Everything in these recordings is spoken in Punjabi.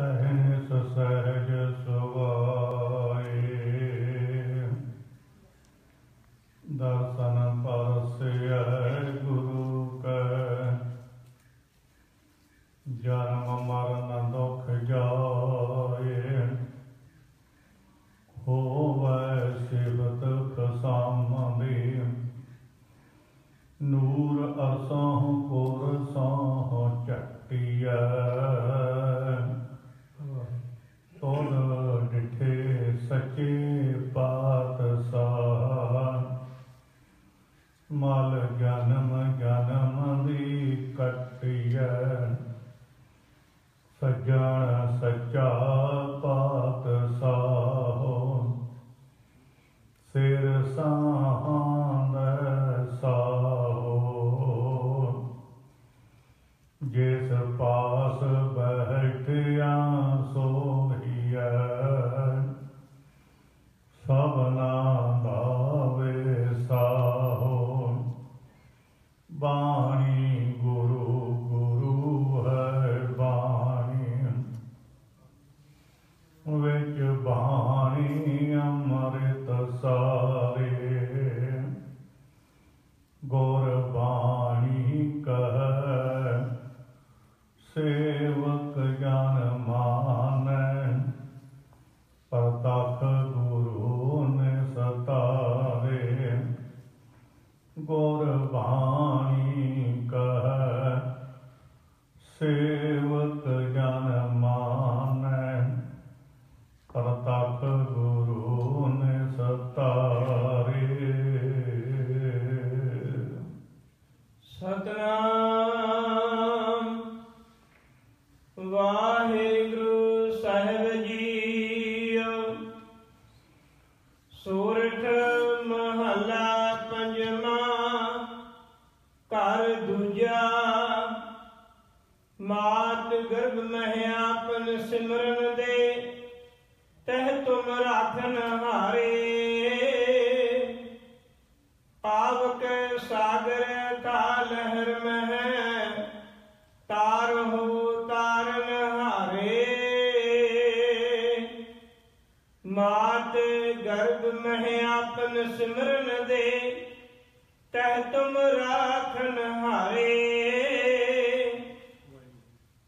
ਅਹਿੰਸ ਸਹਿਜ ਸੁਭਾਏ, ਦਰਸ਼ਨ ਪਰਸਿਐ ਗੁਰੂ ਕੈ। ਜਨਮ ਮਰਨ ਦੁਖ ਜਾਏ, ਹੋਵੈ ਸਿਵਤ ਖਸਾਮਦੀ। ਨੂਰ ਅਰਸੋਂ ਪੁਰਸੋਂ ਝਟੀਐ, ਤੁਧ ਡਿਠੇ ਸੱਚੇ ਪਾਤਸ਼ਾਹ। ਮਲ ਜਨਮ ਜਨਮ ਦੀ ਕੱਟੀਐ, ਸੱਜਣ ਸੱਚਾ ਪਾਤਸ਼ਾਹ। ਸਿਰ ਸਾਂਦ ਸਾਹੋ, ਜਿਸ ਪਾਸ ਬੈਠਿਆ ਸੋਹੀਐ। ਸਭਨਾ ਦਾ ਵਿਸਾਹੋ, ਬਾਣੀ ਗੁਰੂ ਗੁਰੂ ਹੈ ਬਾਣੀ। ਵਿੱਚ ਬਾਣੀ ਅੰਮ੍ਰਿਤ ਸਾਰੇ, ਗੁਰ ਬਾਣੀ ਕਹੈ ਸੇਵਕ ਜਨ ਮਾਨੈ। ਪ੍ਰਤੱਖ ਗੁਰੂ ਨਿਸਤਾਰੇ, ਗੁਰ ਬਾਣੀ ਕਹੈ ਸੇਵਕ ਜਨ ਮਾਨੈ। ਪ੍ਰਤੱਖ ਗੁਰੂ ਨਿਸਤਾਰੇ। ਸਤਿਨਾਮ ਵਾਹਿਗੁਰੂ ਸਾਹਿਬ ਜੀਓ। ਸੋਰਠ ਮਹੱਲਾ ਪੰਜਵਾਂ। ਘਰ ਦੂਜਾ। ਮਾਤ ਗਰਭ ਮਹਿ ਆਪਨ ਸਿਮਰਨ ਦੇ, ਤਹ ਤੁਮ ਰਾਖਨ ਹਾਰੇ। ਪਾਵਕ ਸਾਗਰ ਕਾ ਲਹਿਰ ਮਹਿ, ਤਾਰਹੁ ਤਾਰਨ ਹਾਰੇ। ਮਾਤ ਗਰਭ ਮਹਿ ਆਪਨ ਸਿਮਰਨ ਦੇ, ਤਹ ਤੁਮ ਰਾਖਨ ਹਾਰੇ।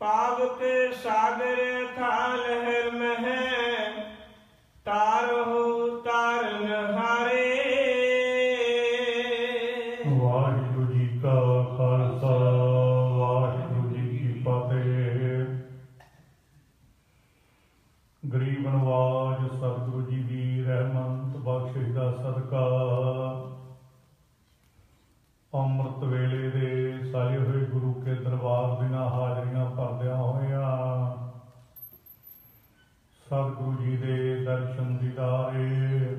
ਪਾਵਕ ਸਾਗਰ ਕਾ ਲਹਿਰ ਮਹਿ, ਤਾਰਹੁ ਤਾਰਨ ਹਾਰੇ। ਵਾਹਿਗੁਰੂ ਜੀ ਕਾ ਖਾਲਸਾ, ਵਾਹਿਗੁਰੂ ਜੀ ਕੀ ਫਤਿਹ। ਗਰੀਬ ਨਵਾਜ ਸਤਿਗੁਰੂ ਜੀ ਦੀ ਰਹਿਮਤ ਬਖਸ਼ਿਸ਼ ਦਾ ਸਦਕਾ ਅੰਮ੍ਰਿਤ ਵੇਲੇ ਦੇ ਸਾਏ ਹੋਏ ਗੁਰੂ ਕੇ ਦਰਬਾਰ ਦੀਆਂ ਹਾਜ਼ਰੀਆਂ ਭਰਦਿਆਂ ਹੋਇਆਂ ਸਤਿਗੁਰੂ ਜੀ ਦੇ ਦਰਸ਼ਨ ਦੀਦਾਰੇ।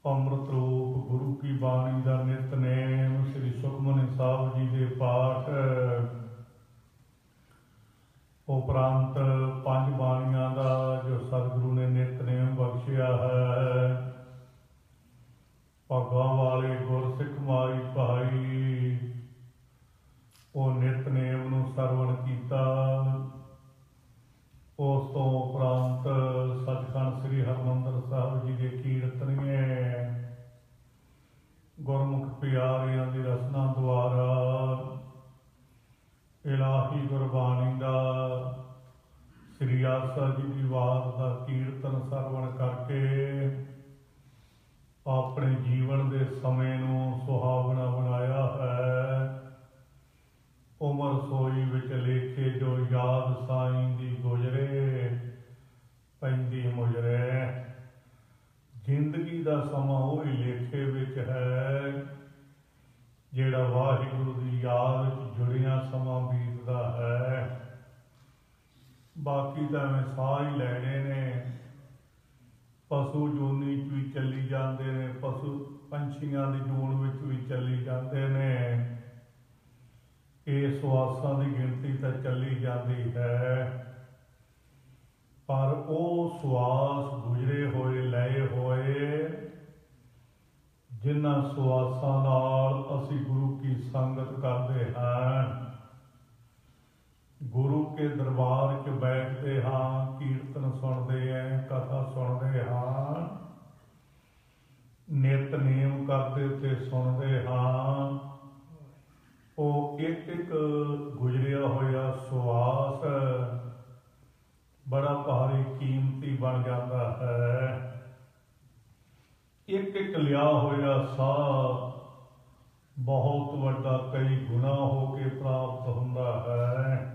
ਅੰਮ੍ਰਿਤ ਰੂਪ ਗੁਰੂ ਕੀ ਬਾਣੀ ਦਾ ਨਿਤਨੇਮ, ਸ੍ਰੀ ਸੁਖਮਨੀ ਸਾਹਿਬ ਜੀ ਦੇ ਪਾਠ ਉਪਰੰਤ ਪੰਜ ਬਾਣੀਆਂ ਦਾ ਜੋ ਸਤਿਗੁਰੂ ਨੇ ਨਿਤਨੇਮ ਬਖਸ਼ਿਆ ਹੈ। ਭਾਗਾਂ ਵਾਲੇ ਗੁਰਸਿੱਖ ਮਾਈ ਭਾਈ ਉਹ ਨਿਤਨੇਮ ਨੂੰ ਸਰਵਣ ਕੀਤਾ। ਉਸ ਤੋਂ ਉਪਰੰਤ ਸੱਚਖੰਡ ਸ੍ਰੀ ਹਰਿਮੰਦਰ ਸਾਹਿਬ ਜੀ ਦੇ ਕੀਰਤਨੀਏ ਗੁਰਮੁਖ ਪਿਆਰਿਆਂ ਦੀ ਰਸਨਾ ਦੁਆਰਾ ਇਲਾਹੀ ਗੁਰਬਾਣੀ ਦਾ ਸ੍ਰੀ ਆਸਾ ਜੀ ਦੀ ਵਾਰ ਦਾ ਕੀਰਤਨ ਸਰਵਣ ਕਰਕੇ ਆਪਣੇ ਜੀਵਨ ਦੇ ਸਮੇਂ ਨੂੰ ਸੁਹਾਵਣਾ ਬਣਾਇਆ ਹੈ। ਉਮਰ ਸੋਈ ਵਿੱਚ ਲੇਖੇ ਜੋ ਯਾਦ ਸਾਈਂ ਦੀ ਗੁਜ਼ਰੇ, ਪੈਂਦੀ ਮੁਜਰੇ। ਜ਼ਿੰਦਗੀ ਦਾ ਸਮਾਂ ਉਹੀ ਲੇਖੇ ਵਿੱਚ ਹੈ ਜਿਹੜਾ ਵਾਹਿਗੁਰੂ ਦੀ ਯਾਦ ਵਿੱਚ ਜੁੜਿਆ ਸਮਾਂ ਬੀਤਦਾ ਹੈ। ਬਾਕੀ ਤਾਂ ਐਵੇਂ ਸਾਹ ਹੀ ਲੈਣੇ ਨੇ। ਪਸ਼ੂ ਜੂਨੀ 'ਚ ਵੀ ਚੱਲੀ ਜਾਂਦੇ ਨੇ, ਪਸ਼ੂ ਪੰਛੀਆਂ ਦੀ ਜੂਨ ਵਿੱਚ ਵੀ ਚੱਲੀ ਜਾਂਦੇ ਨੇ। ਇਹ ਸਵਾਸਾਂ ਦੀ ਗਿਣਤੀ ਤਾਂ ਚੱਲੀ ਜਾਂਦੀ ਹੈ, ਪਰ ਉਹ ਸਵਾਸ ਗੁਜ਼ਰੇ ਹੋਏ ਲਏ ਹੋਏ ਜਿਨ੍ਹਾਂ ਸਵਾਸਾਂ ਨਾਲ ਅਸੀਂ ਗੁਰੂ ਕੀ ਸੰਗਤ ਕਰਦੇ ਹਾਂ, ਗੁਰੂ ਕੇ ਦਰਬਾਰ 'ਚ ਬੈਠਦੇ ਹਾਂ, ਕੀਰਤਨ ਸੁਣਦੇ ਐ, ਕਥਾ ਸੁਣਦੇ ਹਾਂ, ਨਿਤਨੇਮ ਕਰਦੇ ਤੇ ਸੁਣਦੇ ਹਾਂ। ਉਹ ਇੱਕ ਇੱਕ ਗੁਜ਼ਰਿਆ ਹੋਇਆ ਸੁਆਸ ਬੜਾ ਭਾਰੀ ਕੀਮਤੀ ਬਣ ਜਾਂਦਾ ਹੈ। ਇੱਕ ਇੱਕ ਲਿਆ ਹੋਇਆ ਸਾਹ ਬਹੁਤ ਵੱਡਾ ਕਈ ਗੁਣਾ ਹੋ ਕੇ ਪ੍ਰਾਪਤ ਹੁੰਦਾ ਹੈ।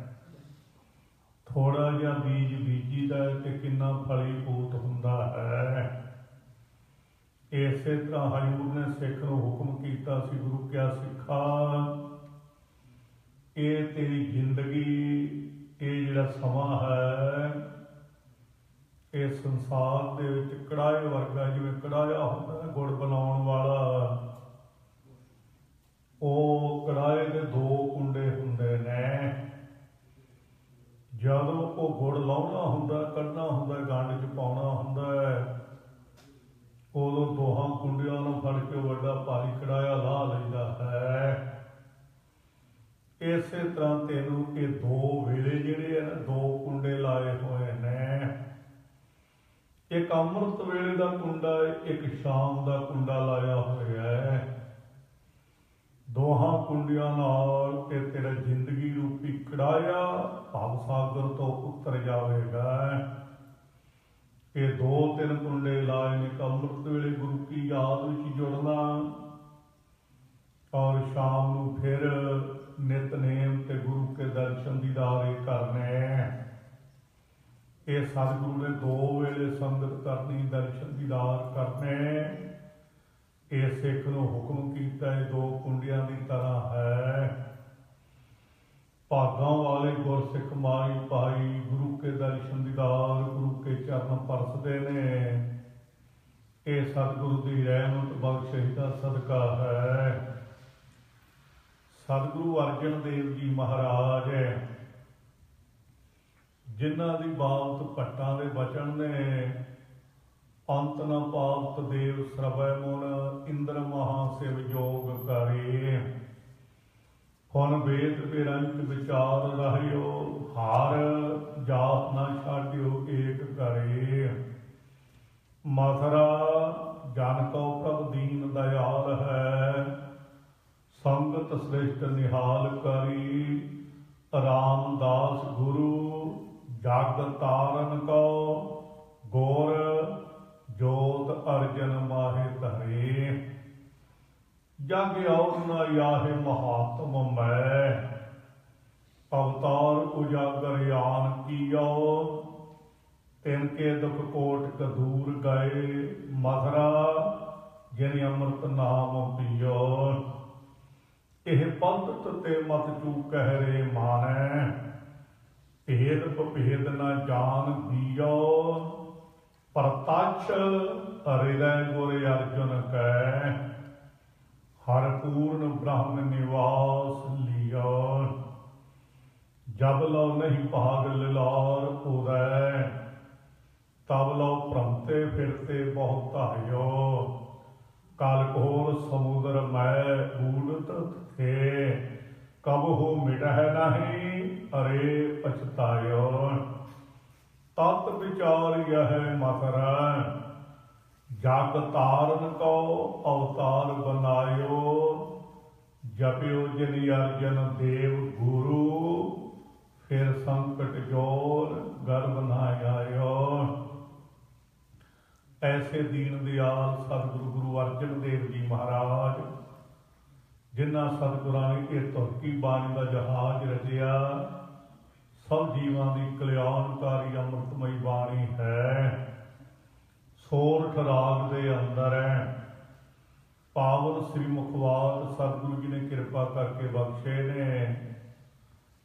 ਥੋੜਾ ਜਿਹਾ ਬੀਜ ਬੀਜੀਦਾ ਤੇ ਕਿੰਨਾ ਫਲੀਭੂਤ ਹੁੰਦਾ ਹੈ। ਇਸੇ ਤਰ੍ਹਾਂ ਹਜ਼ੂਰ ਨੇ ਸਿੱਖ ਨੂੰ ਹੁਕਮ ਕੀਤਾ ਸੀ, ਗੁਰੂ ਕਿਹਾ ਸਿੱਖਾ, ਇਹ ਤੇਰੀ ਜ਼ਿੰਦਗੀ, ਇਹ ਜਿਹੜਾ ਸਮਾਂ ਹੈ, ਇਹ ਸੰਸਾਰ ਦੇ ਵਿੱਚ ਕੜਾਹੇ ਵਰਗਾ, ਜਿਵੇਂ ਕੜਾਹਾ ਹੁੰਦਾ ਗੁੜ ਬਣਾਉਣ ਵਾਲਾ, ਉਹ ਕੜਾਹੇ ਦੇ ਦੋ ਕੁੰਡੇ ਹੁੰਦੇ ਨੇ। ਜਦੋਂ ਉਹ ਗੁੜ ਲਾਉਣਾ ਹੁੰਦਾ, ਕੱਢਣਾ ਹੁੰਦਾ, ਗੰਢ 'ਚ ਪਾਉਣਾ ਹੁੰਦਾ, ਉਦੋਂ ਦੋਹਾਂ ਕੁੰਡਿਆਂ ਨੂੰ ਫੜ ਕੇ ਵੱਡਾ ਭਾਰੀ ਕੜਾਹਾ ਲਾ ਲੈਂਦਾ ਹੈ। ਇਸੇ ਤਰ੍ਹਾਂ ਤੈਨੂੰ ਇਹ ਦੋ ਵੇਲੇ ਜਿਹੜੇ ਆ, ਦੋ ਕੁੰਡੇ ਲਾਏ ਹੋਏ ਨੇ। ਇੱਕ ਅੰਮ੍ਰਿਤ ਵੇਲੇ ਦਾ ਕੁੰਡਾ, ਇੱਕ ਸ਼ਾਮ ਦਾ ਕੁੰਡਾ ਲਾਇਆ ਹੋਇਆ ਹੈ। ਦੋਹਾਂ ਕੁੰਡਿਆਂ ਨਾਲ ਇਹ ਤੇਰਾ ਜ਼ਿੰਦਗੀ ਰੂਪੀ ਕੜਾਹਾ ਭਵ ਸਾਗਰ ਤੋਂ ਉਤਰ ਜਾਵੇਗਾ। ਇਹ ਦੋ ਤਿੰਨ ਕੁੰਡੇ ਲਾਏ ਨੇ। ਅੰਮ੍ਰਿਤ ਵੇਲੇ ਗੁਰੂ ਕੀ ਯਾਦ ਵਿੱਚ ਜੁੜਨਾ, ਔਰ ਸ਼ਾਮ ਨੂੰ ਫਿਰ ਨਿਤਨੇਮ ਤੇ ਗੁਰੂ ਕੇ ਦਰਸ਼ਨ ਦੀਦਾਰੇ ਕਰਨੇ। ਇਹ ਸਤਿਗੁਰੂ ਨੇ ਦੋ ਵੇਲੇ ਸੰਗਤ ਕਰਨੀ, ਦਰਸ਼ਨ ਦੀਦਾਰ ਕਰਨੇ। ਇਹ ਸਿੱਖ ਨੂੰ ਹੁਕਮ ਕੀਤਾ, ਇਹ ਦੋ ਕੁੰਡਿਆਂ ਦੀ ਤਰ੍ਹਾਂ ਹੈ। ਭਾਗਾਂ ਵਾਲੇ ਗੁਰਸਿੱਖ ਮਾਈ ਭਾਈ ਗੁਰੂ ਕੇ ਦਰਸ਼ਨ ਦੀਦਾਰ, ਗੁਰੂ ਕੇ ਚਰਨ ਪਰਸਦੇ ਨੇ। ਇਹ ਸਤਿਗੁਰੂ ਦੀ ਰਹਿਮਤ ਬਖਸ਼ਿਸ਼ ਦਾ ਸਦਕਾ ਹੈ। ਸਤਿਗੁਰੂ ਅਰਜਨ ਦੇਵ ਜੀ ਮਹਾਰਾਜ ਜਿਨ੍ਹਾਂ ਦੀ ਬਾਬਤ ਭੱਟਾਂ ਦੇ ਬਚਨ ਨੇ, ਅੰਤ ਨ ਪਾਵਤ ਦੇਵ ਸਰਵੈ ਮੁਨ, ਇੰਦਰ ਮਹਾ ਸਿਵ ਜੋਗ ਕਰੇ। ਹੁਣ ਵੇਦ ਪੇਰੰਚ ਵਿਚਾਰ ਰਹਿਓ, ਹਾਰ ਜਾਤ ਨਾ ਛਾਡਿਓ ਏਕ ਕਰੇ। ਮਥੁਰਾ ਜਨ ਕਉ ਪ੍ਰਭ ਦੀਨ ਦਇਆਲ ਹੈ, ਸੰਗਤ ਸ੍ਰਿਸ਼ਟ ਨਿਹਾਲ ਕਰੀ। ਰਾਮਦਾਸ ਗੁਰੂ ਜਗ ਤਾਰਨ ਕਉ, ਗੁਰ ਜੋਤ ਅਰਜਨ ਮਾਹਿ ਧਰੇ। ਜਗ ਔਰ ਨ ਆਹੇ ਮਹਾਤਮ ਮੈਂ, ਅਵਤਾਰ ਉਜਾਗਰ ਆਨ ਕੀਓ। ਤਿਨ ਕੇ ਦੁਖ ਕੋਟ ਦੂਰ ਗਏ, ਮਥੁਰਾ ਜਿਨ ਅੰਮ੍ਰਿਤ ਨਾਮ ਪੀਓ। ਇਹ ਪੰਥ ਤੇ ਮਤ ਚੂਕਹਿ ਰੇ ਮਾਨੈ, ਭੇਦ ਭੇਦ ਨ ਜਾਣ ਦੀਓ। ਪ੍ਰਤੱਛ ਹਿਰਦੈ ਗੁਰ ਅਰਜੁਨ ਕੈ, ਹਰ ਪੂਰਨ ਬ੍ਰਹਮ ਨਿਵਾਸ ਲਿਓ। ਜਬ ਲਉ ਨਹੀਂ ਭਾਗ ਲਿਲਾਰ ਉਦੈ, ਤਬ ਲਉ ਭ੍ਰਮਤੇ ਫਿਰਤੇ ਬਹੁ ਧਾਇਓ। ਕਲ ਘੋਰ ਸਮੁਦਰ ਮੈਂ ਬੂੜਤ ਥੇ, ਕਬਹੁ ਮਿਟਹਿ ਨਹੀਂ ਅਰੇ ਪਛਤਾਇਓ। ਤਤ ਵਿਚਾਰਿਐ ਮਥੁਰਾ, ਜਗ ਤਾਰਨ ਕਉ ਅਵਤਾਰ ਬਨਾਇਓ। ਜਪਿਓ ਜਿਨ ਅਰਜਨ ਦੇਵ ਗੁਰੂ, ਫਿਰ ਸੰਕਟ ਜੋਰ ਗਰਭ ਨਾ ਆਇਓ। ਐਸੇ ਦੀਨ ਦਿਆਲ ਸਤਿਗੁਰੂ ਗੁਰੂ ਅਰਜਨ ਦੇਵ ਜੀ ਮਹਾਰਾਜ, ਜਿਨ੍ਹਾਂ ਸਤਿਗੁਰਾਂ ਨੇ ਇਹ ਤੁਰਕੀ ਬਾਣੀ ਦਾ ਜਹਾਜ਼ ਰਚਿਆ, ਸਭ ਜੀਵਾਂ ਦੀ ਕਲਿਆਣਕਾਰੀ ਅੰਮ੍ਰਿਤਮਈ ਬਾਣੀ ਹੈ। ਸੋਰਠ ਰਾਗ ਦੇ ਅੰਦਰ ਹੈ। ਪਾਵਨ ਸ੍ਰੀ ਮੁਖਵਾਕ ਸਤਿਗੁਰੂ ਜੀ ਨੇ ਕਿਰਪਾ ਕਰਕੇ ਬਖਸ਼ੇ ਨੇ।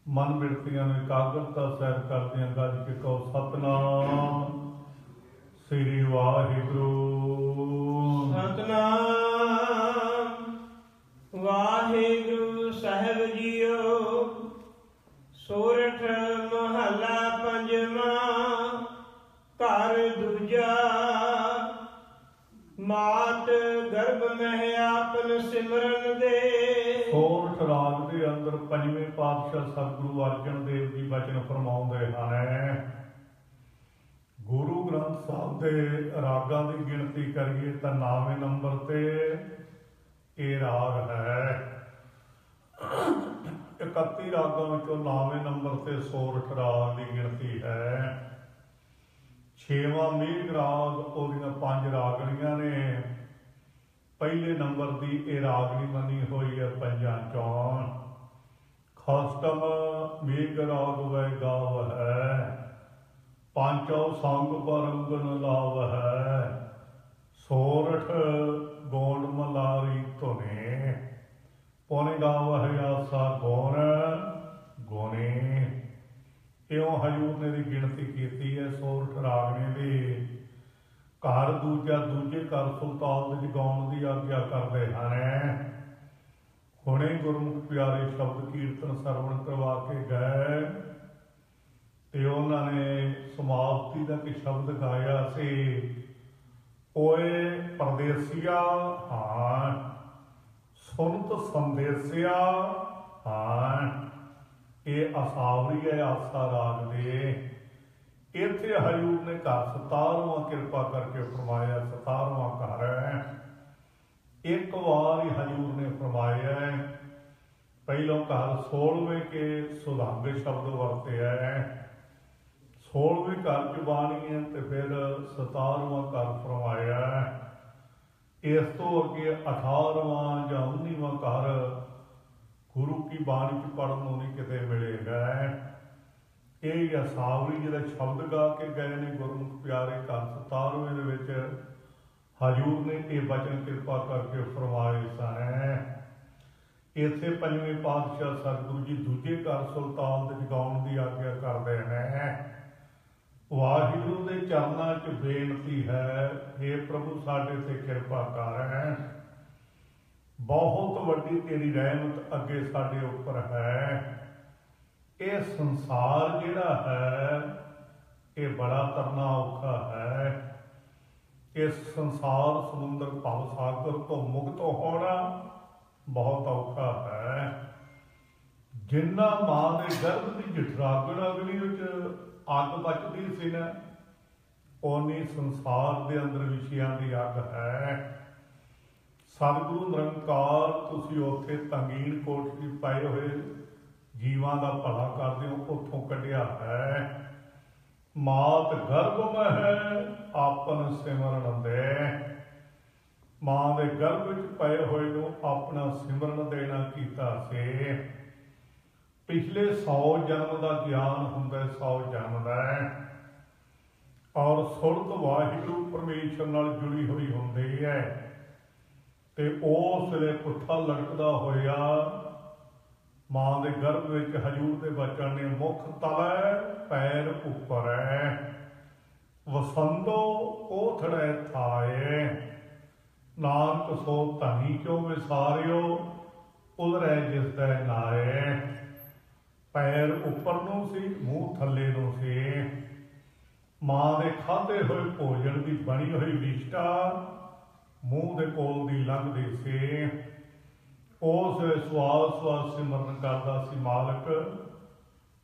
ਮਨ ਬਿਰਤੀਆਂ ਨੂੰ ਇਕਾਗਰਤਾ ਸਹਿਤ ਕਰਦਿਆਂ ਗੱਜ ਕੇ ਕਹੋ ਸਤਿਨਾਮ ਸ੍ਰੀ ਵਾਹਿਗੁਰੂ। ਸਤਿਨਾਮ ਵਾਹਿਗੁਰੂ ਸਾਹਿਬ ਜੀਓ। ਸੋਰਠ ਮਹਲਾ ਪੰਜਵਾਂ, ਘਰ ਦੂਜਾ। ਮਾਤ ਗਰਭ ਮਹਿ ਆਪਨ ਸਿਮਰਨ ਦੇ। ਸੋਰਠ ਰਾਗ ਦੇ ਅੰਦਰ ਪੰਜਵੇਂ ਪਾਤਸ਼ਾਹ ਸਤਿਗੁਰੂ ਅਰਜਨ ਦੇਵ ਜੀ ਬਚਨ ਫਰਮਾਉਂਦੇ ਹਨ। ਗੁਰੂ ਗ੍ਰੰਥ ਸਾਹਿਬ ਦੇ ਰਾਗਾਂ ਦੀ ਗਿਣਤੀ ਕਰੀਏ ਤਾਂ 9ਵੇਂ ਨੰਬਰ ਤੇ ਇਹ ਰਾਗ ਹੈ। 31 ਰਾਗਾਂ ਵਿੱਚੋਂ 9ਵੇਂ ਨੰਬਰ ਤੇ ਸੋਰਠ ਰਾਗ ਦੀ ਗਿਣਤੀ ਹੈ। 6ਵਾਂ ਮੇਘ ਰਾਗ, ਉਹਦੀਆਂ 5 ਰਾਗਣੀਆਂ ਨੇ। ਪਹਿਲੇ ਨੰਬਰ ਦੀ ਇਹ ਰਾਗਣੀ ਮੰਨੀ ਹੋਈ ਹੈ ਪੰਜਾਂ ਚੋਂ। ਖਸਟਮ ਮੇਘ ਰਾਗ ਵੈ ਗਾਵ ਹੈ, ਪਾਂਚੋ ਸੰਗ ਪਰੰਗਨ ਲਾਵ ਹੈ। ਸੋਰਠ ਗੋਂਡ ਮਲਾਰੀ ਧੁਨੇ, ਪੁਨ ਗਾਵ ਹੈ ਆਸਾ ਗੋਣ ਗੋਨੇ। ਇਉਂ ਹਜੂਰ ਨੇ ਦੀ ਗਿਣਤੀ ਕੀਤੀ ਹੈ ਸੋਰਠ ਰਾਗਣੇ ਦੀ। ਘਰ ਦੂਜਾ ਦੂਜੇ ਘਰ ਸੁਲਤਾਨ ਵਿੱਚ ਗਾਉਣ ਦੀ ਆਗਿਆ ਕਰਦੇ ਹਨ। ਹੁਣੇ ਗੁਰਮੁਖ ਪਿਆਰੇ ਸ਼ਬਦ ਕੀਰਤਨ ਸਰਵਣ ਕਰਵਾ ਕੇ ਗਏ ਤੇ ਉਹਨਾਂ ਨੇ ਸਮਾਪਤੀ ਦਾ ਕਿ ਸ਼ਬਦ ਗਾਇਆ ਸੀ, ਓਏ ਪਰਦੇਸੀਆ ਹਾਂ ਸੁਨਤ ਸੰਦੇਸਿਆ ਹਾਂ। ਇਹ ਅਸਾਵਰੀ ਹੈ ਆਸਾ ਰਾਗ ਦੇ। ਇੱਥੇ ਹਜੂਰ ਨੇ ਘਰ 17ਵਾਂ ਕਿਰਪਾ ਕਰਕੇ ਫਰਮਾਇਆ, 17ਵਾਂ ਘਰ ਹੈ। ਇੱਕ ਵਾਰ ਹੀ ਹਜੂਰ ਨੇ ਫਰਮਾਇਆ ਪਹਿਲੋਂ ਘਰ 16ਵੇਂ ਕੇ ਸੁਲੰਘ ਸ਼ਬਦ ਵਰਤਿਆ ਹੈ। 16ਵੇਂ ਘਰ ਚ ਬਾਣੀ ਹੈ ਤੇ ਫਿਰ 17ਵਾਂ ਘਰ ਫਰਮਾਇਆ। ਇਸ ਤੋਂ ਅੱਗੇ 18ਵਾਂ ਜਾਂ 19ਵਾਂ ਘਰ ਗੁਰੂ ਕੀ ਬਾਣੀ ਚ ਪੜ੍ਹਨ ਨੂੰ ਨਹੀਂ ਕਿਤੇ ਮਿਲੇਗਾ। ਇਹ ਅਸਾਵਰੀ ਜਿਹੜਾ ਸ਼ਬਦ ਗਾ ਕੇ ਗਏ ਨੇ ਗੁਰਮੁਖ ਪਿਆਰੇ ਘਰ 17ਵੇਂ ਦੇ ਵਿੱਚ ਹਜੂਰ ਨੇ ਇਹ ਬਚਨ ਕਿਰਪਾ ਕਰਕੇ ਫਰਮਾਏ ਸਨ। ਇੱਥੇ ਪੰਜਵੇਂ ਪਾਤਸ਼ਾਹ ਸਤਿਗੁਰੂ ਜੀ ਦੂਜੇ ਘਰ ਸੁਲਤਾਨ ਦੇ ਜਗਾਉਣ ਦੀ ਆਗਿਆ ਕਰਦੇ ਨੇ। ਵਾਹਿਗੁਰੂ ਦੇ ਚਰਨਾਂ 'ਚ ਬੇਨਤੀ ਹੈ, ਹੇ ਪ੍ਰਭੂ ਸਾਡੇ ਤੇ ਕਿਰਪਾ ਕਰ। ਬਹੁਤ ਵੱਡੀ ਤੇਰੀ ਰਹਿਮਤ ਅੱਗੇ ਸਾਡੇ ਉੱਪਰ ਹੈ। ਇਹ ਸੰਸਾਰ ਜਿਹੜਾ ਹੈ ਇਹ ਬੜਾ ਤਰਨਾ ਔਖਾ ਹੈ। ਇਸ ਸੰਸਾਰ ਸਮੁੰਦਰ ਭਵ ਸਾਗਰ ਤੋਂ ਮੁਕਤ ਹੋਣਾ ਬਹੁਤ ਔਖਾ ਹੈ। ਜਿੰਨਾ ਮਾਂ ਦੇ ਗਰਭ ਦੀ ਜਠਰਾਗਣ ਅਗਲੀ ਵਿੱਚ ਅੱਗ ਬਚਦੀ ਸੀ ਨਾ, ਓਨੀ ਸੰਸਾਰ ਦੇ ਅੰਦਰ ਵਿਸ਼ਿਆਂ ਦੀ ਅੱਗ ਹੈ। ਸਤਿਗੁਰੂ ਨਿਰੰਕਾਰ ਤੁਸੀਂ ਉੱਥੇ ਤੰਗੀਨ ਕੋਠੜੀ ਪਾਏ ਹੋਏ ਜੀਵਾਂ ਦਾ ਭਲਾ ਕਰਦੇ ਹੋ, ਉੱਥੋਂ ਕੱਢਿਆ ਹੈ। ਮਾਤ ਗਰਭ ਮਹਿ ਆਪਨ ਸਿਮਰਨ ਦੇ, ਮਾਂ ਦੇ ਗਰਭ ਵਿੱਚ ਪਏ ਹੋਏ ਨੂੰ ਆਪਣਾ ਸਿਮਰਨ ਦੇਣਾ ਕੀਤਾ ਸੀ। ਪਿਛਲੇ 100 ਜਨਮ ਦਾ ਗਿਆਨ ਹੁੰਦਾ, 100 ਜਨਮ ਦਾ, ਔਰ ਸੁਰਤ ਵਾਹਿਗੁਰੂ ਪਰਮੇਸ਼ਰ ਨਾਲ ਜੁੜੀ ਹੋਈ ਹੁੰਦੀ ਹੈ। ਤੇ ਉਸ ਵੇਲੇ ਪੁੱਠਾ ਲਟਕਦਾ ਹੋਇਆ ਮਾਂ ਦੇ ਗਰਭ ਵਿੱਚ ਹਜੂਰ ਦੇ ਬਚਨ ਨੇ ਮੁਖ ਤਲੈ ਪੈਰ ਉੱਪਰ ਹੈ, ਵਸੰਤੋ ਕੋਥੜੇ ਥਾਏ, ਨਾਨਕ ਸੋ ਧਨੀ ਚੋ ਵਿਸਾਰਿਓ ਉਧਰੈ ਜਿਸ ਦਾ ਨਾਏ। ਪੈਰ ਉੱਪਰ ਨੂੰ ਸੀ, ਮੂੰਹ ਥੱਲੇ ਨੂੰ ਸੀ। ਮਾਂ ਦੇ ਖਾਧੇ ਹੋਏ ਭੋਜਨ ਦੀ ਬਣੀ ਹੋਈ ਵਿਸ਼ਟਾ ਮੂੰਹ ਦੇ ਕੋਲ ਦੀ ਲੰਘਦੀ ਸੀ। ਉਸ ਸਵਾਸ ਸਵਾਸ ਸਿਮਰਨ ਕਰਦਾ ਸੀ, ਮਾਲਕ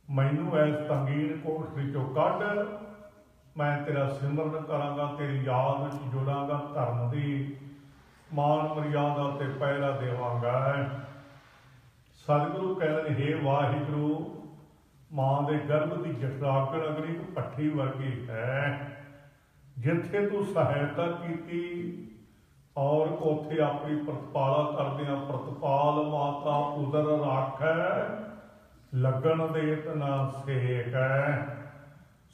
ਮੈਨੂੰ ਇਸ ਤੰਗੀਨ ਕੋਠੜੀ ਚੋਂ ਕੱਢ, ਮੈਂ ਤੇਰਾ ਸਿਮਰਨ ਕਰਾਂਗਾ, ਤੇਰੀ ਯਾਦ ਵਿੱਚ ਜੁੜਾਂਗਾ, ਧਰਮ ਦੀ ਮਾਨ ਮਰਿਆਦਾ ਤੇ ਪਹਿਰਾ ਦੇਵਾਂਗਾ। ਸਤਿਗੁਰੂ ਕਹਿੰਦੇ ਨੇ, ਹੇ ਵਾਹਿਗੁਰੂ, ਮਾਂ ਦੇ ਗਰਭ ਦੀ ਜਠਰਾਗਣ ਅਗਲੀ ਭੱਠੀ ਵਰਗੀ ਹੈ। ਜਿੱਥੇ ਤੂੰ ਸਹਾਇਤਾ ਕੀਤੀ ਔਰ ਉੱਥੇ ਆਪਣੀ ਪ੍ਰਤਪਾਲਾ ਕਰਦਿਆਂ ਪ੍ਰਤਪਾਲ ਮਾਤਾ ਉਦਰ ਰਾਖੈ, ਲੱਗਣ ਦੇਤ ਨਾ ਸੇਕੈ,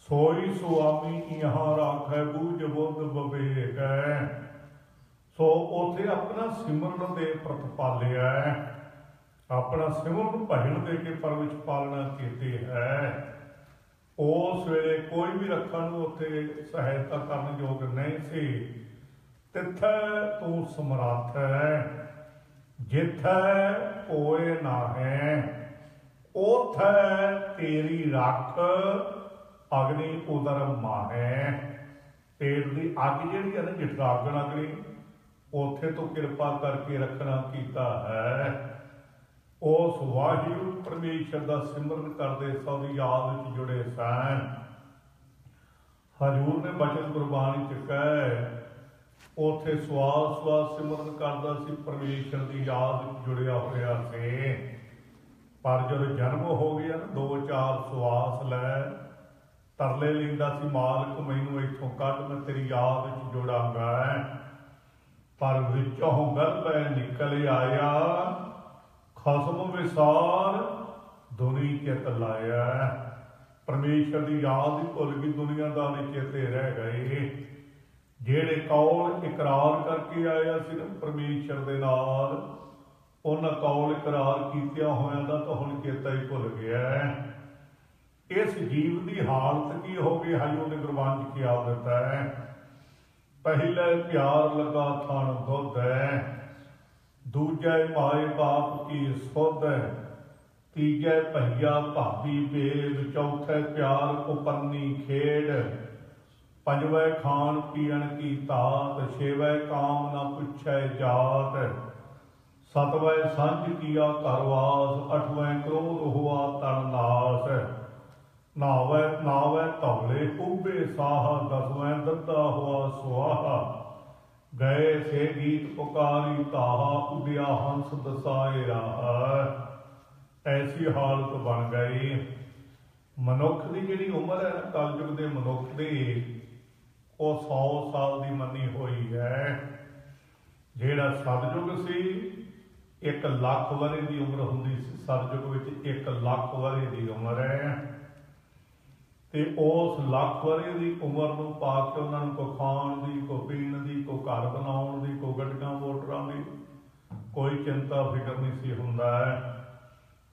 ਸੋਈ ਸੁਆਮੀ ਇਹਾਂ ਰਾਖੈ ਬੂਝ ਬੁੱਧ ਵਿਵੇਕੈ। ਸੋ ਉੱਥੇ ਆਪਣਾ ਸਿਮਰਨ ਦੇ ਪ੍ਰਤਪਾਲਿਆ, ਆਪਣਾ ਸਿਮਰਨ ਭਜਨ ਦੇ ਕੇ ਪਰਵਿਸ਼ ਪਾਲਣਾ ਕੀਤੀ ਹੈ। ਉਸ ਵੇਲੇ ਕੋਈ ਵੀ ਰੱਖਣ ਨੂੰ ਉੱਥੇ ਸਹਾਇਤਾ ਕਰਨ ਯੋਗ ਨਹੀਂ ਸੀ। ਤਿੱਥੈ ਤੂੰ ਸਮਰੱਥ ਹੈ, ਜਿੱਥੈ ਕੋਇ ਨਾਹੈ, ਉਥੈ ਤੇਰੀ ਰੱਖ ਅਗਨੀ ਉਦਰ ਮਾਹੈ। ਪੇਟ ਦੀ ਅੱਗ ਜਿਹੜੀ ਹੈ ਨਾ, ਜਠਰਾਗਣ ਅਗਨੀ, ਉੱਥੇ ਤੋਂ ਕਿਰਪਾ ਕਰਕੇ ਰੱਖਣਾ ਕੀਤਾ ਹੈ। ਉਸ ਵਾਹਿਗੁਰੂ ਪਰਮੇਸ਼ਰ ਦਾ ਸਿਮਰਨ ਕਰਦੇ ਸਭ ਯਾਦ ਵਿੱਚ ਜੁੜੇ ਸਨ। ਹਜ਼ੂਰ ਨੇ ਬਚਨ ਗੁਰਬਾਣੀ ਚ ਕਹਿ ਉੱਥੇ ਸਵਾਸ ਸਵਾਸ ਸਿਮਰਨ ਕਰਦਾ ਸੀ, ਪਰਮੇਸ਼ਰ ਦੀ ਯਾਦ ਵਿੱਚ ਜੁੜਿਆ ਹੋਇਆ ਸੀ। ਪਰ ਜਦੋਂ ਜਨਮ ਹੋ ਗਿਆ ਨਾ 2-4 ਸਵਾਸ ਲੈ ਤਰਲੇ ਲੈਂਦਾ ਸੀ, ਮਾਲਕ ਮੈਨੂੰ ਇੱਥੋਂ ਕੱਢ, ਮੈਂ ਤੇਰੀ ਯਾਦ ਵਿੱਚ ਜੁੜਾਂਗਾ। ਪਰ ਵਿੱਚੋਂ ਗਰਭੈ ਨਿਕਲ ਆਇਆ, ਖਸਮ ਵਿਸਾਰ ਦੁਨੀ ਚਿਤ ਲਾਇਆ। ਪਰਮੇਸ਼ਰ ਦੀ ਯਾਦ ਹੀ ਭੁੱਲ ਗਈ, ਦੁਨੀਆਦਾਰੀ ਚੇਤੇ ਰਹਿ ਗਏ। ਜਿਹੜੇ ਕੌਲ ਇਕਰਾਰ ਕਰਕੇ ਆਇਆ ਸੀ ਨਾ ਪਰਮੇਸ਼ਰ ਦੇ ਨਾਲ, ਉਹਨਾਂ ਕੌਲ ਇਕਰਾਰ ਕੀਤਿਆਂ ਹੋਇਆਂ ਦਾ ਤਾਂ ਹੁਣ ਚੇਤਾ ਹੀ ਭੁੱਲ ਗਿਆ। ਇਸ ਜੀਵ ਦੀ ਹਾਲਤ ਕੀ ਹੋ ਗਈ? ਹਜੇ ਉਹਨੇ ਗੁਰਬਾਣੀ ਚ ਕਿਹਾ ਦਿੱਤਾ ਹੈ, ਪਹਿਲੇ ਪਿਆਰ ਲਗਾ ਥਣ ਦੁੱਧ ਹੈ, ਦੂਜੇ ਮਾਏ ਬਾਪ ਕੀ ਸੁਧ ਹੈ, ਤੀਜੇ ਭਈਆ ਭਾਬੀ ਬੇਦ, ਚੌਥੇ ਪਿਆਰ ਉਪਰਨੀ ਖੇਡ, ਪੰਜਵੇਂ ਖਾਣ ਪੀਣ ਕੀ ਧਾਤ, ਛੇਵੇਂ ਕਾਮ ਨਾ ਪੁੱਛੈ ਜਾਤ, ਸਤਵੇਂ ਸੰਝ ਕੀਆ ਘਰਵਾਸ, ਅਠਵੇਂ ਕ੍ਰੋਧ ਹੁਆ ਤਨ ਨਾਸ, ਨਾਵੇਂ ਧੌਲੇ ਉਭੇ ਸਾਹ, ਦਸਵੇਂ ਦੱਦਾ ਹੁਆ ਸੁਆਹਾ, ਗਏ ਸੇ ਗੀਤ ਪੁਕਾਰੀ ਤਾਹਾ, ਉਡਿਆ ਹੰਸ ਦਸਾਏ ਰਾਹ। ਐਸੀ ਹਾਲਤ ਬਣ ਗਈ। ਮਨੁੱਖ ਦੀ ਜਿਹੜੀ ਉਮਰ ਹੈ ਨਾ ਕਲਯੁਗ ਦੇ ਮਨੁੱਖ ਦੀ, ਉਹ 100 ਸਾਲ ਦੀ ਮੰਨੀ ਹੋਈ ਹੈ। ਜਿਹੜਾ ਸਤਿਯੁਗ ਸੀ 1 ਲੱਖ ਵਰ੍ਹੇ ਦੀ ਉਮਰ ਹੁੰਦੀ ਸੀ। ਸਤਿਯੁਗ ਵਿੱਚ 1 ਲੱਖ ਵਰ੍ਹੇ ਦੀ ਉਮਰ ਹੈ, ਤੇ ਉਸ ਲੱਖ ਵਰ੍ਹੇ ਦੀ ਉਮਰ ਨੂੰ ਪਾ ਕੇ ਉਹਨਾਂ ਨੂੰ ਕੋਈ ਖਾਣ ਦੀ, ਕੋਈ ਪੀਣ ਦੀ, ਕੋਈ ਘਰ ਬਣਾਉਣ ਦੀ, ਕੋਈ ਗੱਡੀਆਂ ਮੋਟਰਾਂ ਦੀ ਕੋਈ ਚਿੰਤਾ ਫਿਕਰ ਨਹੀਂ ਸੀ ਹੁੰਦਾ ਹੈ।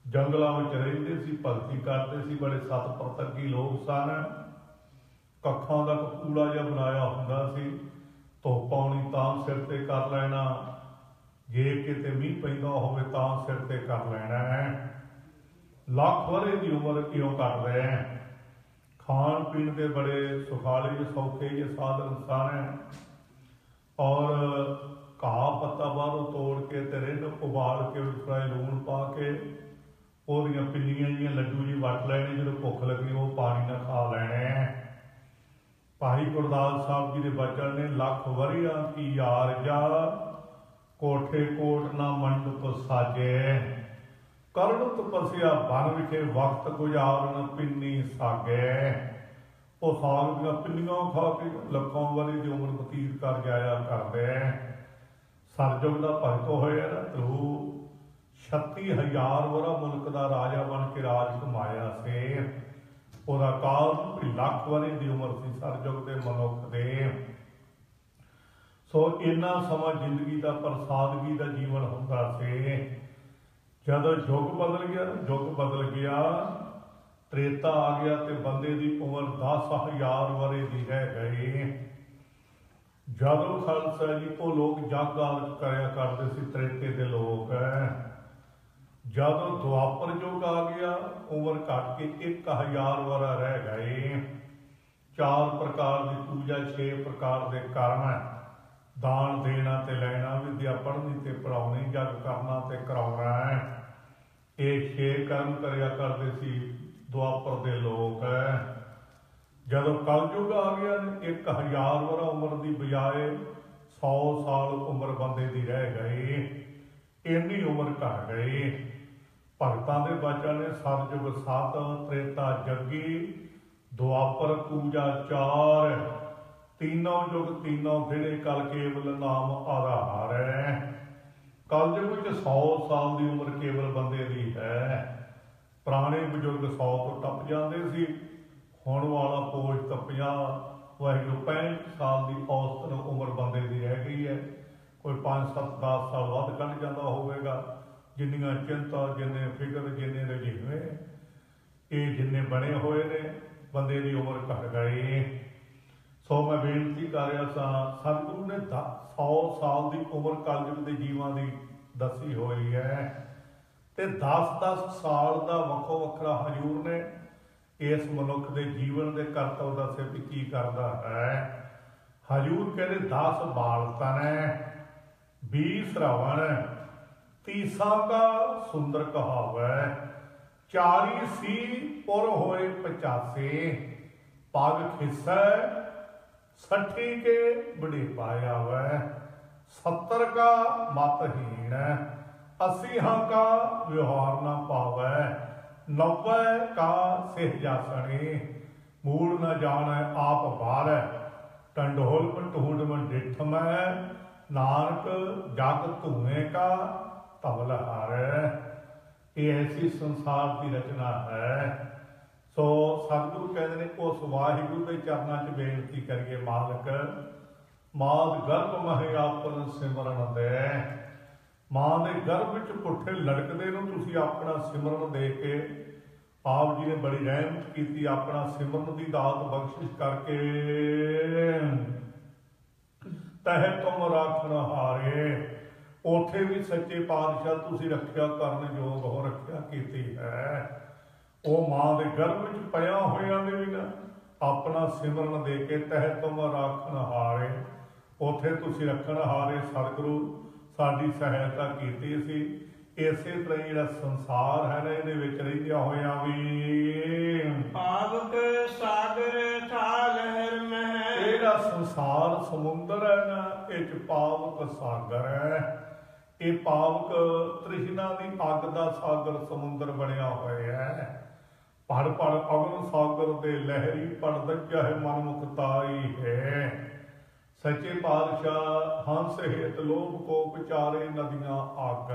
ਜੰਗਲਾਂ ਵਿੱਚ ਰਹਿੰਦੇ ਸੀ, ਭਗਤੀ ਕਰਦੇ ਸੀ, ਬੜੇ ਸਤ ਪ੍ਰਤੱਗੀ ਲੋਕ ਸਨ। ਕੱਖਾਂ ਦਾ ਕੂੜਾ ਜਿਹਾ ਬਣਾਇਆ ਹੁੰਦਾ ਸੀ, ਧੁੱਪ ਆਉਣੀ ਤਾਂ ਸਿਰ ਤੇ ਕਰ ਲੈਣਾ, ਜੇ ਕਿਤੇ ਮੀਂਹ ਪੈਂਦਾ ਹੋਵੇ ਤਾਂ ਸਿਰ ਤੇ ਕਰ ਲੈਣਾ ਹੈ। ਲੱਖ ਵਰ੍ਹੇ ਦੀ ਉਮਰ ਕਿਉਂ ਕਰ ਰਹੇ ਹੈ? ਖਾਣ ਪੀਣ ਦੇ ਬੜੇ ਸੁਖਾਲੇ ਸੌਖੇ ਜਿਹੇ ਸਾਧਨ ਸਨ, ਔਰ ਘਾਹ ਪੱਤਾ ਬਾਹਰੋਂ ਤੋੜ ਕੇ ਤੇ ਰਿੰਨ ਉਬਾਲ ਕੇ ਫਰਾਈ ਲੂਣ ਪਾ ਕੇ ਉਹਦੀਆਂ ਪਿੰਨੀਆਂ ਜਿਹੀਆਂ ਲੱਡੂ ਜੀ ਵੱਟ ਲੈਣੇ, ਜਦੋਂ ਭੁੱਖ ਲੱਗੀ ਉਹ ਪਾਣੀ ਨਾਲ ਖਾ ਲੈਣੇ। ਭਾਈ ਗੁਰਦਾਸ ਸਾਹਿਬ ਜੀ ਦੇ ਬਚਨ ਨੇ, ਲੱਖ ਵਰ੍ਹਿਆਂ ਕੀ ਯਾਰ ਜਾ, ਕੋਠੇ ਕੋਟ ਨਾ ਮੰਡਪ ਸਾਜੇ, ਕਰਨ ਤਪੱਸਿਆ ਬਨ ਵਿਖੇ ਵਕਤ ਗੁਜ਼ਾਰਨ ਪਿੰਨੀ ਸਾਗੇ। ਉਹ ਸਾਗ ਦੀਆਂ ਪਿੰਨੀਆਂ ਖਾ ਕੇ ਲੱਖਾਂ ਵਰ੍ਹੇ ਦੀ ਉਮਰ ਬਤੀਤ ਕਰ ਜਾਇਆ ਕਰਦੇ। ਸਰਜੁਗ ਦਾ ਭਗਤ ਹੋਇਆ ਨਾ ਧਰੂ 36,000 ਵਰ੍ਹਾ ਮੁਲਕ ਦਾ ਰਾਜਾ ਬਣ ਕੇ ਰਾਜ ਕਮਾਇਆ ਸੀ। ਉਹਦਾ ਕਾਲ 1 ਲੱਖ ਵਰ੍ਹੇ ਦੀ ਉਮਰ ਸੀ ਸਰਜੁਗ ਦੇ ਮਨੁੱਖ ਦੇ। ਸੋ ਇੰਨਾ ਸਮਾਂ ਜ਼ਿੰਦਗੀ ਦਾ ਪ੍ਰਸਾਦਗੀ ਦਾ ਜੀਵਨ ਹੁੰਦਾ ਸੀ। ਜਦੋਂ ਯੁੱਗ ਬਦਲ ਗਿਆ, ਯੁੱਗ ਬਦਲ ਗਿਆ, ਤ੍ਰੇਤਾ ਆ ਗਿਆ ਤੇ ਬੰਦੇ ਦੀ ਉਮਰ 10,000 ਵਰ੍ਹੇ ਦੀ ਰਹਿ ਗਈ। ਜਦੋਂ ਖਾਲਸਾ ਜੀ ਉਹ ਲੋਕ ਜਗ ਆਦਿ ਕਰਿਆ ਕਰਦੇ ਸੀ, ਤ੍ਰੇਤੇ ਦੇ ਲੋਕ। ਜਦੋਂ ਦੁਆਪਰ ਯੁੱਗ ਆ ਗਿਆ, ਉਮਰ ਘੱਟ ਕੇ 1,000 ਵਰ੍ਹਾ ਰਹਿ ਗਏ। 4 ਪ੍ਰਕਾਰ ਦੀ ਪੂਜਾ, 6 ਪ੍ਰਕਾਰ ਦੇ ਕਰਮ, ਦਾਨ ਦੇਣਾ ਤੇ ਲੈਣਾ, ਵਿਦਿਆ ਪੜ੍ਹਨੀ ਤੇ ਪੜ੍ਹਾਉਣੀ, ਜਗ ਕਰਨਾ ਤੇ ਕਰਾਉਣਾ। ਇਹ 6 ਕਰਮ ਕਰਿਆ ਕਰਦੇ ਸੀ ਦੁਆਪਰ ਦੇ ਲੋਕ। ਜਦੋਂ ਕਲਯੁੱਗ ਆ ਗਿਆ, 1,000 ਵਰ੍ਹਾ ਉਮਰ ਦੀ ਬਜਾਏ 100 ਸਾਲ ਉਮਰ ਬੰਦੇ ਦੀ ਰਹਿ ਗਈ। ਇੰਨੀ ਉਮਰ ਘਟ ਗਈ। ਭਗਤਾਂ ਦੇ ਬਚਨ ਨੇ, ਸਤਿਯੁਗ 7, ਤ੍ਰੇਤਾ ਜੱਗੀ, ਦੁਆਪਰ ਪੂਜਾ 4, तीनों युग तीनों फिरे कल केवल नाम आधार है। कलयुग ਵਿੱਚ 100 ਸਾਲ ਦੀ ਉਮਰ ਕੇਵਲ ਬੰਦੇ ਦੀ ਹੈ। ਪੁਰਾਣੇ ਬਜ਼ੁਰਗ 100 ਤੋਂ ਟੱਪ ਜਾਂਦੇ ਸੀ, ਹੁਣ ਵਾਲਾ ਪੋਸ਼ ਤਾਂ 50 ਵਾਹਿਗੁਰੂ 65 ਸਾਲ ਦੀ ਔਸਤਨ ਉਮਰ ਬੰਦੇ ਦੀ ਰਹਿ ਗਈ ਹੈ। ਕੋਈ 5 7 10 ਸਾਲ ਵੱਧ ਕੱਢ ਜਾਂਦਾ ਹੋਵੇਗਾ। ਜਿੰਨੀਆਂ ਚਿੰਤਾ, ਜਿੰਨੇ ਫਿਕਰ, ਜਿੰਨੇ ਰਜੀਵੇਂ, ਇਹ ਜਿੰਨੇ ਬਣੇ ਹੋਏ ਨੇ, ਬੰਦੇ ਦੀ ਉਮਰ ਘਟ ਗਈ। ਸੋ ਮੈਂ ਬੇਨਤੀ ਕਰ ਰਿਹਾ ਸਾਂ, ਸਤਿਗੁਰੂ ਨੇ 100 ਸਾਲ ਦੀ ਉਮਰ ਕਲਯੁਗ ਦੇ ਜੀਵਾਂ ਦੀ ਦੱਸੀ ਹੋਈ ਹੈ, ਤੇ 10-10 ਸਾਲ ਦਾ ਵੱਖੋ ਵੱਖਰਾ ਹਜ਼ੂਰ ਨੇ ਇਸ ਮਨੁੱਖ ਦੇ ਜੀਵਨ ਦੇ ਕਰਤੱਵ ਦੱਸੇ ਵੀ ਕੀ ਕਰਦਾ ਹੈ। ਹਜ਼ੂਰ ਕਹਿੰਦੇ 10 ਬਾਲ ਤਨ, 20 ਸਰਾਵਣ, तीसा का सुंदर कहावै, चारी सी पुर होए 85, पग खिसै 60 के बड़े पाया वै, 70 का मतहीन, 80 का व्यवहार न पावै, 90 का सिह जासणी, मूल न जाने आप बार, टंडोल ढूंढ में डिठ में, नानक जग धुएं का धवल हार। ये ऐसी संसार की रचना है। सो सतगुरु कहते हैं उस वाहिगुरु के चरणों च बेनती करिए, मालक माद गर्भ महे आपन सिमरन दे। मां के गर्भ च पुट्ठे लड़कदे नूं तुसीं अपना सिमरन दे के, आप जी ने बड़ी रहमत की, अपना सिमरन की दात बख्शिश करके तह तुम राखण हारे। उथे भी सच्चे पातशाह तुसीं रखिया करन योग हो रखिया की है। वो मां के गर्भ च पया होया ने भी ना अपना सिमरन दे के तह तुम राखण हारे, उथे तुसीं रखण हारे सतगुरु साडी सहायता कीती सी। इसे तरह जिहड़ा संसार है ना, इहदे विच रहिंदियां होइयां भी पावक सागर थाल हर मह। इहड़ा संसार समुंदर है ना, इह पावक सागर है। ये पावक तृष्णा की अग का सागर समुंदर बनया होया है। पड़ पड़ अगन सागर दे लहरी पड़ दज्जा है मन मुक्ताई है। सच्चे पातशाह हंस हेत लोभ कोप चारे नदियां अग।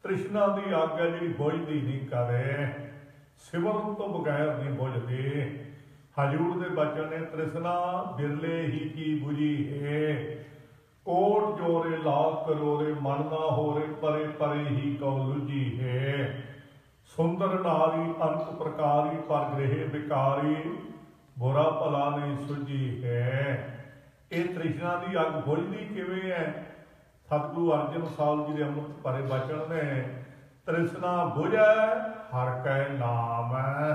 तृष्णा की अग है जी बुझदी नहीं करे, सिमरन तो बगैर नहीं बुझदी। हजूर दे बचन ने तृष्णा बिरले ही की बुझी है। कोट जोरे लाख करोरे मन ना हो रे, परे परे ही कौ लुझी है। सुंदर नारी अंत प्रकारी पर गृह विकारी, बुरा भला नहीं सुझी है। ये तृष्णा की अग बुझदी किवें है? सतगुरु अर्जन साहब जी के अमृत भरे बचन ने तृष्णा बुझै हर कै नाम है।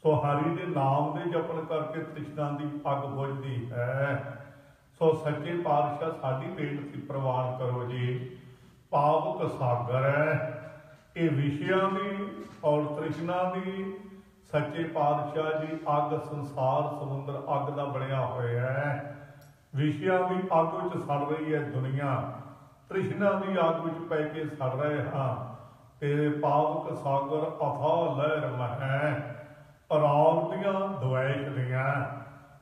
सो हरि के नाम के जपन करके तृष्णा की अग बुझदी है। सो सच्चे पातशाह साडी बेनती प्रवान करो जी। पावक सागर है ये विषयां की और तृष्णा की। सच्चे पातशाह जी अग संसार समुंदर अग का बनया होया है। विषयां की अग विच सड़ रही है दुनिया, तृष्णा की अग विच पै के सड़ रहे हाँ। तेरे पावक सागर अथाह लहर मह, राग दियां द्वैश दियां।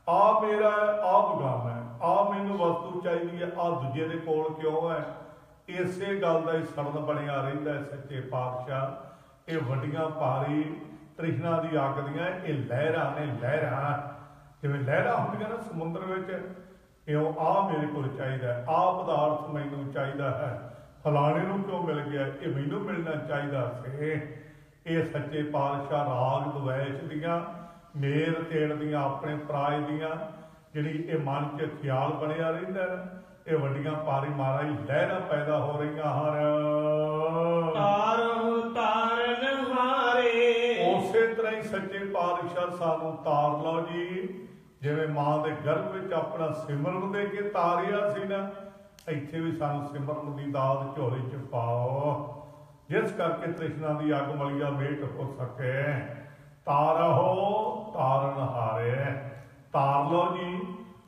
आ मेरा आ बगाम है, आ मैनू वस्तु चाहिए, आ दूजे दे कोल क्यों है? इसे गल का ही सड़न बनया रहिंदा है। सच्चे पातशाह ये वड्डियां भारी तृष्णा की अग दियां ये लहरां ने। लहरां जिवें लहरां हुंदियां ना समुंदर विच, इउं आ मेरे को चाहिए, आ पदार्थ मैनू चाहिए है, फलाने नूं क्यों मिल गया, ये मैनू मिलना चाहिए से। ये सच्चे पातशाह राग द्वैश दियां मेर तेड़ दियां अपने पराए दियां जिहड़ी ये मन च ख्याल बनया रहिंदा है, ये वड्डियां भारी महाराज लहरां पैदा हो रही हर तारो तारन हारे। उसे तरह ही सच्चे पातशाह सानू तार लो जी। जिवें मां दे गर्भ विच अपना सिमरन दे के तारिया सी ना, इत्थे भी सानू सिमरन की दात झोली च पाओ, जिस करके तृष्णा की अग मलिया मेट हो सके। तारहो तारन हारे, तार लो जी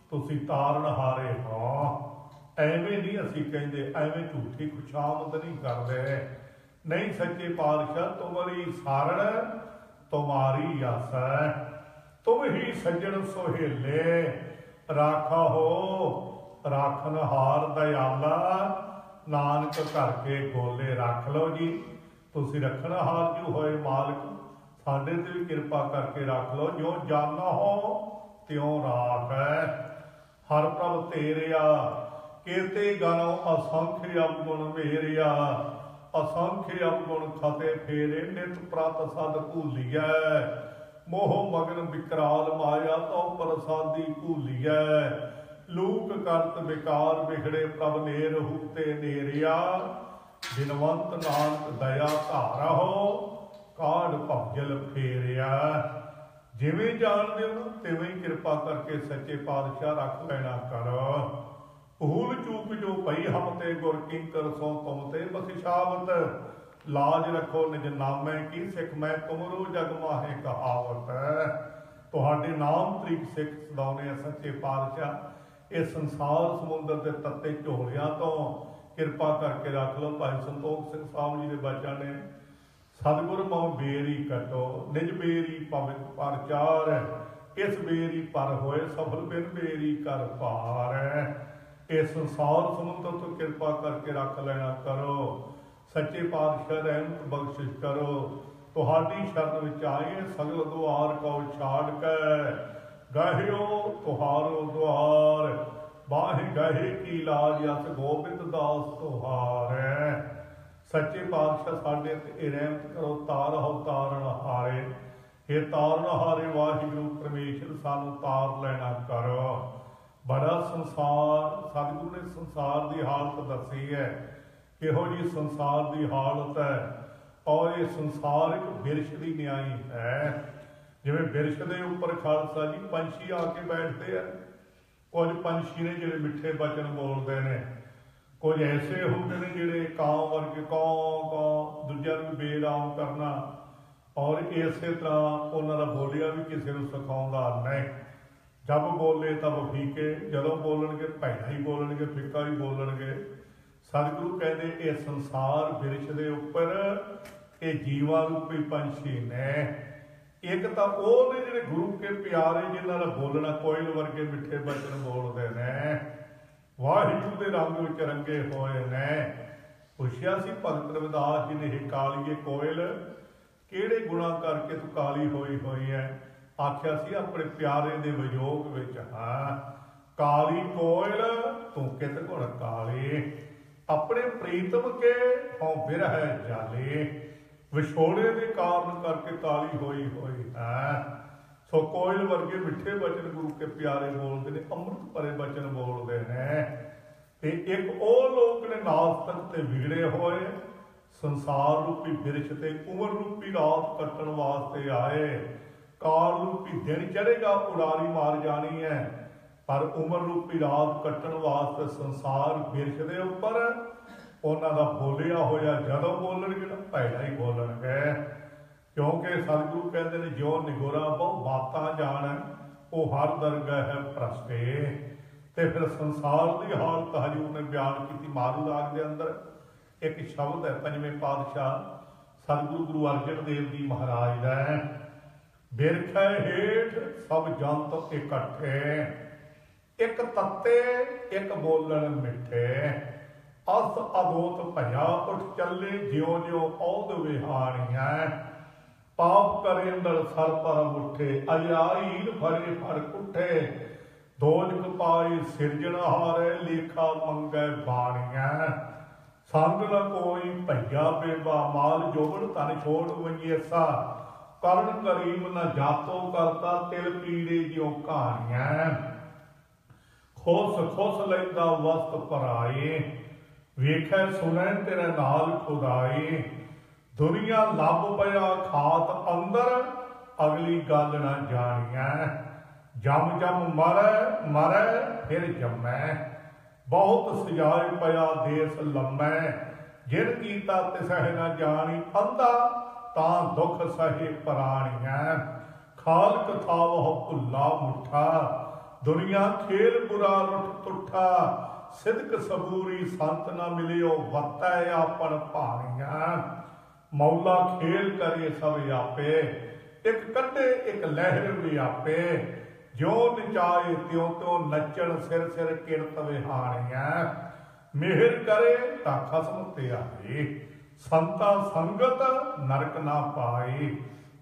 तुसी तारन हारे हो। एवें नहीं असी कहते, एवें झूठी खुशामद नहीं करते। नहीं सच्चे पातशाह तुम्हारी सारण तुम्हारी आस है, तुम ही सज्जन सोहेले। राखा हो राखन हार दयाला, नानक घर के गोले रख लो जी। तुसी रखन हार जो होए मालिक, साडे ते भी कृपा करके रख लो। जो जाना हो त्यों राख है। हर प्रभ तेरिया केते गनो असंख्य अवगुण मेरिया। असंख्य अवगुण खते फेरे, नित प्रत सद भूलिया। मोह मगन विकराल माया, तो प्रसादी भूलिया। लूक करत विकार बिखड़े, प्रभ नेर हुते नेरिया। बिनवंत नानक दया धारा हो, काढ़ भवजल फेरिया। जिवें जानदे हो तिवें कृपा करके सच्चे पातशाह रख लेना कर। ਭੂਲ ਚੂਕ ਜੋ ਭਈ ਹਮ ਤੇ ਗੁਰ ਕਿੰਕਰ ਸੋ ਤੁਮ ਤੇ ਬਖਸ਼ਾਵਤ। ਲਾਜ ਰੱਖੋ ਨਿਜ ਨਾਮੈ ਕੀ ਸਿੱਖ ਮੈਂ ਤੁਮਰੋ ਜਗ ਮਾਹੇ ਕਹਾਵਤ। ਤੁਹਾਡੇ ਨਾਮ ਤਰੀਕ ਸਿੱਖ ਸਦਾਉਣੇ ਆ ਸੱਚੇ ਪਾਤਸ਼ਾਹ। ਇਹ ਸੰਸਾਰ ਸਮੁੰਦਰ ਦੇ ਤੱਤੇ ਝੋਲਿਆਂ ਤੋਂ ਕਿਰਪਾ ਕਰਕੇ ਰੱਖ ਲਓ। ਭਾਈ ਸੰਤੋਖ ਸਿੰਘ ਸਾਹਿਬ ਜੀ ਦੇ ਬਚਨ ਨੇ, ਸਤਿਗੁਰ ਮਉ ਬੇਰੀ ਕਟੋ ਨਿਜ ਬੇਰੀ ਪਵਿੱਤ ਪ੍ਰਚਾਰ। ਇਸ ਬੇਰੀ ਪਰ ਹੋਏ ਸਫਲ ਬਿਨ ਬੇਰੀ ਕਰ ਭਾਰ। ਇਹ ਸੰਸਾਰ ਸਮੁੰਦਰ ਤੋਂ ਕਿਰਪਾ ਕਰਕੇ ਰੱਖ ਲੈਣਾ ਕਰੋ। ਸੱਚੇ ਪਾਤਸ਼ਾਹ ਰਹਿਮਤ ਬਖਸ਼ਿਸ਼ ਕਰੋ। ਤੁਹਾਡੀ ਸ਼ਰਨ ਵਿੱਚ ਆਏ ਸਗਲ ਦੁਆਰ ਕੋ ਛਾੜ ਕੇ, ਗਹਿਓ ਤੁਹਾਰੋ ਦੁਆਰ। ਬਾਹਿ ਗਹਿ ਕੀ ਲਾਜ ਅਸ ਗੋਬਿੰਦ ਦਾਸ ਤੁਹਾਰ। ਸੱਚੇ ਪਾਤਸ਼ਾਹ ਸਾਡੇ ਤੇ ਇਹ ਰਹਿਮਤ ਕਰੋ। ਤਾਰਹੁ ਤਾਰਨ ਹਾਰੇ, ਇਹ ਤਾਰਨ ਹਾਰੇ ਵਾਹਿਗੁਰੂ ਪਰਮੇਸ਼ਰ ਸਾਨੂੰ ਤਾਰ ਲੈਣਾ ਕਰੋ। ਬੜਾ ਸੰਸਾਰ, ਸਤਿਗੁਰੂ ਨੇ ਸੰਸਾਰ ਦੀ ਹਾਲਤ ਦੱਸੀ ਹੈ, ਕਿਹੋ ਜਿਹੀ ਸੰਸਾਰ ਦੀ ਹਾਲਤ ਹੈ। ਔਰ ਇਹ ਸੰਸਾਰ ਇੱਕ ਬਿਰਛ ਦੀ ਨਿਆਈ ਹੈ। ਜਿਵੇਂ ਬਿਰਛ ਦੇ ਉੱਪਰ ਖਾਲਸਾ ਜੀ ਪੰਛੀ ਆ ਕੇ ਬੈਠਦੇ ਆ। ਕੁਝ ਪੰਛੀ ਨੇ ਜਿਹੜੇ ਮਿੱਠੇ ਬਚਨ ਬੋਲਦੇ ਨੇ, ਕੁਝ ਐਸੇ ਹੁੰਦੇ ਨੇ ਜਿਹੜੇ ਕਾਂ ਵਰਗੇ ਕੌਂ ਕੌਂ ਦੂਜਿਆਂ ਨੂੰ ਬੇਰਾਮ ਕਰਨਾ। ਔਰ ਇਸੇ ਤਰ੍ਹਾਂ ਉਹਨਾਂ ਦਾ ਬੋਲਿਆ ਵੀ ਕਿਸੇ ਨੂੰ ਸਿਖਾਉਂਦਾ ਨਹੀਂ। ਜਦ ਬੋਲੇ ਤਾਂ ਫੀਕੇ, ਜਦੋਂ ਬੋਲਣਗੇ ਭੈੜਾ ਹੀ ਬੋਲਣਗੇ, ਫਿੱਕਾ ਹੀ ਬੋਲਣਗੇ। ਸਤਿਗੁਰੂ ਕਹਿੰਦੇ ਇਹ ਸੰਸਾਰ ਬਿਰਛ ਦੇ ਉੱਪਰ ਇਹ ਜੀਵਾਂ ਰੂਪੀ ਪੰਛੀ ਨੇ। ਇੱਕ ਤਾਂ ਉਹ ਨੇ ਜਿਹੜੇ ਗੁਰੂ ਕੇ ਪਿਆਰੇ, ਜਿਨ੍ਹਾਂ ਦਾ ਬੋਲਣਾ ਕੋਇਲ ਵਰਗੇ ਮਿੱਠੇ ਬਚਨ ਬੋਲਦੇ ਨੇ, ਵਾਹਿਗੁਰੂ ਦੇ ਰੰਗ ਵਿੱਚ ਰੰਗੇ ਹੋਏ ਨੇ। ਪੁੱਛਿਆ ਸੀ ਭਗਤ ਰਵਿਦਾਸ ਜੀ ਨੇ, ਇਹ ਕਾਲੀਏ ਕੋਇਲ ਕਿਹੜੇ ਗੁਣਾ ਕਰਕੇ ਤੂੰ ਕਾਲੀ ਹੋਈ ਹੋਈ ਹੈ? ਆਖਿਆ ਸੀ ਆਪਣੇ ਪਿਆਰੇ ਦੇ ਵਿਯੋਗ ਵਿੱਚ। ਹਾਂ, ਕਾਲੀ ਕੋਇਲ ਤੂੰ ਕਿਤ ਗੁਣ ਕਾਲੀ, ਆਪਣੇ ਪ੍ਰੀਤਮ ਕੇ ਹਉ ਬਿਰਹਿ ਜਾਲੇ। ਵਿਛੋੜੇ ਦੇ ਕਾਰਨ ਕਰਕੇ ਕਾਲੀ ਹੋਈ ਹੋਈ ਹੈ। ਸੋ ਕੋਇਲ ਵਰਗੇ ਮਿੱਠੇ ਬਚਨ ਗੁਰੂ ਕੇ ਪਿਆਰੇ ਬੋਲਦੇ ਨੇ, ਅੰਮ੍ਰਿਤ ਭਰੇ ਬਚਨ ਬੋਲਦੇ ਨੇ। ਤੇ ਇੱਕ ਉਹ ਲੋਕ ਨੇ ਨਾਸਤਕ ਤੇ ਵਿਗੜੇ ਹੋਏ, ਸੰਸਾਰ ਰੂਪੀ ਬਿਰਛ ਤੇ ਉਮਰ ਰੂਪੀ ਰਾਤ ਕੱਟਣ ਵਾਸਤੇ ਆਏ। ਕਾਲ ਰੂਪੀ ਦਿਨ ਚੜ੍ਹੇਗਾ, ਉਡਾਰੀ ਮਾਰ ਜਾਣੀ ਹੈ, ਪਰ ਉਮਰ ਰੂਪੀ ਰਾਤ ਕੱਟਣ ਵਾਸਤੇ ਸੰਸਾਰ ਬਿਰਛ ਦੇ ਉੱਪਰ ਉਹਨਾਂ ਦਾ ਬੋਲਿਆ ਹੋਇਆ ਜਦੋਂ ਬੋਲਣਗੇ ਨਾ ਭੈੜਾ ਹੀ ਬੋਲਣਗੇ। ਕਿਉਂਕਿ ਸਤਿਗੁਰੂ ਕਹਿੰਦੇ ਨੇ ਜੋ ਨਿਗੋਰਾ ਬਹੁ ਬਾਤਾਂ ਜਾਣ ਉਹ ਹਰ ਦਰਗਾਹ ਹੈ ਪ੍ਰਸਤੇ। ਤੇ ਫਿਰ ਸੰਸਾਰ ਦੀ ਹਾਲਤ ਹਜੂਰ ਨੇ ਬਿਆਨ ਕੀਤੀ ਮਾਰੂ ਰਾਗ ਦੇ ਅੰਦਰ। ਇੱਕ ਸ਼ਬਦ ਹੈ ਪੰਜਵੇਂ ਪਾਤਸ਼ਾਹ ਸਤਿਗੁਰੂ ਗੁਰੂ ਅਰਜਨ ਦੇਵ ਜੀ ਮਹਾਰਾਜ ਦਾ, ਬਿਰਖੈ ਹੇਠ ਸਭ ਜੰਤ ਇਕੱਠੇ, ਇੱਕ ਤੱਤੇ ਇੱਕ ਬੋਲਣ ਮਿੱਠੇ। ਅਸ ਅਗੋਤ ਭਇਆ ਉੱਠ ਚੱਲੇ ਜਿਉ ਜਿਉ ਔਦ ਵਿਹਾਣੀਆਂ। ਪਾਪ ਕਰੇ ਅੰਦਰ ਸਰ ਪਰ ਮੁੱਠੇ, ਅਜਾਈਨ ਫਰੇ ਫਰ ਕੁੱਠੇ। ਦੋਜਕ ਪਾਈ ਸਿਰਜਣਹਾਰੇ, ਲੇਖਾ ਮੰਗੈ ਬਾਣੀਆਂ। ਸੰਗ ਨ ਕੋਈ ਭਈਆ ਬੇਬਾ, ਮਾਲ ਜੋਬਨ ਧਨ ਛੋੜ ਵੰਜੇਸਾ। ਕਰਨ ਕਰੀਮ ਨ ਜਾਤੋ ਕਰਤਾ, ਤਿਲ ਪੀੜੇ ਜਿਉ ਕਹਾਣੀਆਂ। ਖੁਸ ਖੁਸ ਲੈਂਦਾ ਵਸਤ ਪਰਾਏ, ਵੇਖੈ ਸੁਣੈ ਤੇਰੇ ਨਾਲ ਖੁਦਾਈ। ਦੁਨੀਆ ਲੱਭ ਪਿਆ ਖਾਤ ਅੰਦਰ, ਅਗਲੀ ਗੱਲ ਨਾ ਜਾਣੀਐ। ਜਮ ਜਮ ਮਰੈ ਮਰੈ ਫਿਰ ਜੰਮੈ, ਬਹੁਤ ਸਜਾਏ ਪਿਆ ਦੇਸ ਲੰਮੈ। ਜਿਨ ਕੀਤਾ ਤਿਸਹਿ ਨਾ ਜਾਣੀ, ਅੰਧਾ ਤਾਂ ਦੁੱਖ ਸਹੇ ਪ੍ਰਾਣੀਐ। ਖਾਲਕ ਥਾਵਹੁ ਭੁੱਲਾ ਮੁੱਠਾ, ਦੁਨੀਆ ਖੇਲ ਬੁਰਾ ਰੁੱਠ ਤੁੱਠਾ। ਸਿਦਕ ਸਬੂਰੀ ਸੰਤ ਨਾ ਮਿਲਿਓ, ਵਰਤੈ ਆਪਨ ਭਾਣੀਆਂ। ਮੌਲਾ ਖੇਲ ਕਰੇ ਸਭ ਆਪੇ, ਇੱਕ ਕੱਢੇ ਇੱਕ ਲਹਿਰ ਵੀ ਆਪੇ। ਜਿਉ ਨਚਾਏ ਤਿਉ ਤਿਉ ਨੱਚਣ, ਸਿਰ ਸਿਰ ਕਿਰਤ ਵਿਹਾਣੀਆਂ। ਮਿਹਰ ਕਰੇ ਤਾਂ ਖਸਮ ਧਿਆਏ, ਸੰਤਾ ਸੰਗਤ ਨਰਕ ਨਾ ਪਾਏ।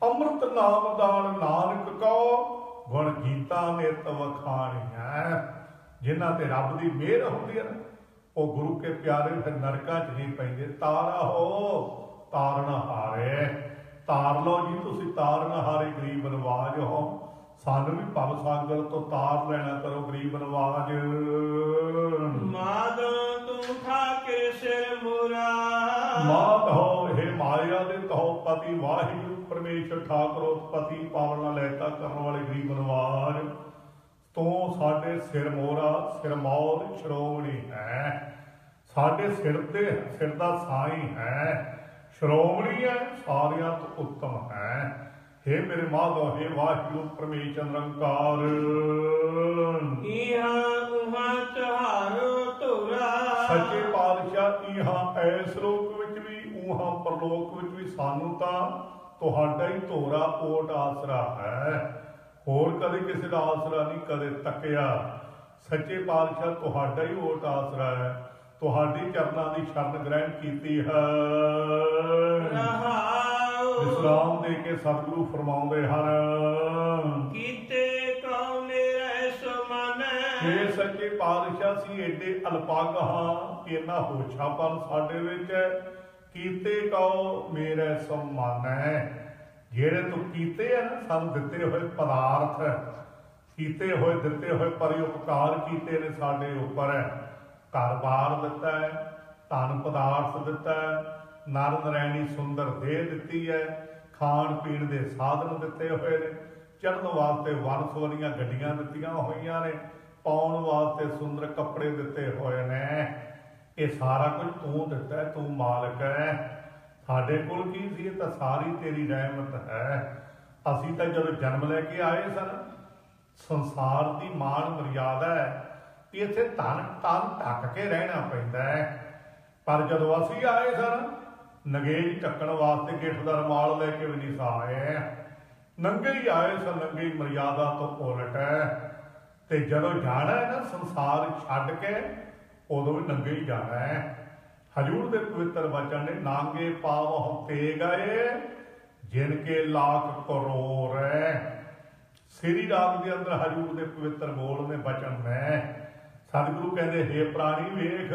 ਅੰਮ੍ਰਿਤ ਨਾਮ ਦਾਨ ਨਾਨਕ ਕੋ, ਗੁਣ ਗੀਤਾ ਨਿਤ ਵਖਾਣੀਆਂ। ਜਿਨ੍ਹਾਂ ਤੇ ਰੱਬ ਦੀ ਮਿਹਰ ਹੁੰਦੀ ਹੈ ਨਾ, ਉਹ ਗੁਰੂ ਕੇ ਪਿਆਰੇ ਫਿਰ ਨਰਕਾਂ 'ਚ ਨਹੀਂ ਪੈਂਦੇ। ਤਾਰਾ ਹੋ ਤਾਰਨ ਹਾਰੇ, ਤਾਰ ਲਓ ਜੀ ਤੁਸੀਂ ਤਾਰਨ ਹਾਰੇ ਗਰੀਬ ਨਵਾਜ ਹੋ। ਸਾਨੂੰ ਵੀ ਭਵ ਸਾਗਰ ਤੋਂ ਤਾਰ ਲੈਣਾ ਕਰੋ ਗਰੀਬ ਨਵਾਜ। ਮਾਧੋ ਤੂੰ ਠਾਕਰ ਸਿਰ ਮੁਰਾ, ਮਾਧੋ ਹੇ ਮਾਇਆ ਦੇ ਕਹੋ ਪਤੀ, ਵਾਹਿਗੁਰੂ ਪਰਮੇਸ਼ਰ ਠਾਕਰੋ ਪਤੀ ਪਾਵਨਾ ਲੈਤਾ ਕਰਨ ਵਾਲੇ ਗਰੀਬ ਨਵਾਜ। ਤੂੰ ਸਾਡੇ ਸਿਰ ਮੋਰਾ ਸਿਰਮੌਰ ਸ਼੍ਰੋਮਣੀ ਹੈ। ਸਾਡੇ ਸਿਰ ਦਾ ਸਾਈਂ ਹੈ, ਸ਼੍ਰੋਮਣੀ ਹੈ, ਸਾਰਿਆਂ ਤੋਂ ਉੱਤਮ ਹੈ। हे मेरे माधव, हे वाहिगुरु परमेश्वर निरंकार। सच्चे पातशाह इहा ऐस लोक विच भी उहा परलोक विच भी सानू तां तुहाडा ही धोरा ओट आसरा है। होर कदे किसी दा आसरा नहीं कदे तकिया। सच्चे पातशाह तुहाडा ही ओट आसरा है। तुहाडी चरनां दी शरण ग्रहण कीती है। विश्राम दे के सतगुरु फरमाउंदे हन कीते कौ मेरे समान। हे सच्चे पातशाह सी एडे अलपग हां कि इन्ना होछापन साडे विच है। कीते कौ मेरे समान है। जेड़े तू कीते है ना सानू दिते होए पदार्थ, कीते होए दिते होए परोपकार कीते ने साडे उपर है। घर बार दिता है, धन पदार्थ दिता है, नर नरैणी सुंदर देह दिती है, खाण पीण दे साधन दिते हुए ने, चढ़न वास्ते वन सवरियां गड्डियां दित्तियां होईयां ने, पाउण वास्ते सुंदर कपड़े दिते हुए ने। ये सारा कुछ तू दिता है, तू मालिक है। साडे कोल की सी, ये तां सारी तेरी रहमत है। असीं तां जदों जन्म लैके आए सन, संसार दी मान मर्यादा है कि इत्थे धन ढक के रहना पैंदा है। पर जदों असीं आए सन, नगेज ढकण वास्ते गिठ दा रुमाल लैके भी नहीं सा आए, नंगे ही आए सन। नंगे ही मर्यादा तो उलट है। ते जदों जाना है ना संसार छड्ड के, उदों भी नंगे ही जाना है। हजूर दे पवित्र वचन ने नांगे पावह ते गए जिनके लाख करोड़ है। श्री राग के अंदर हजूर दे पवित्र बोल ने वचन में सतगुरु कहते, हे प्राणी वेख,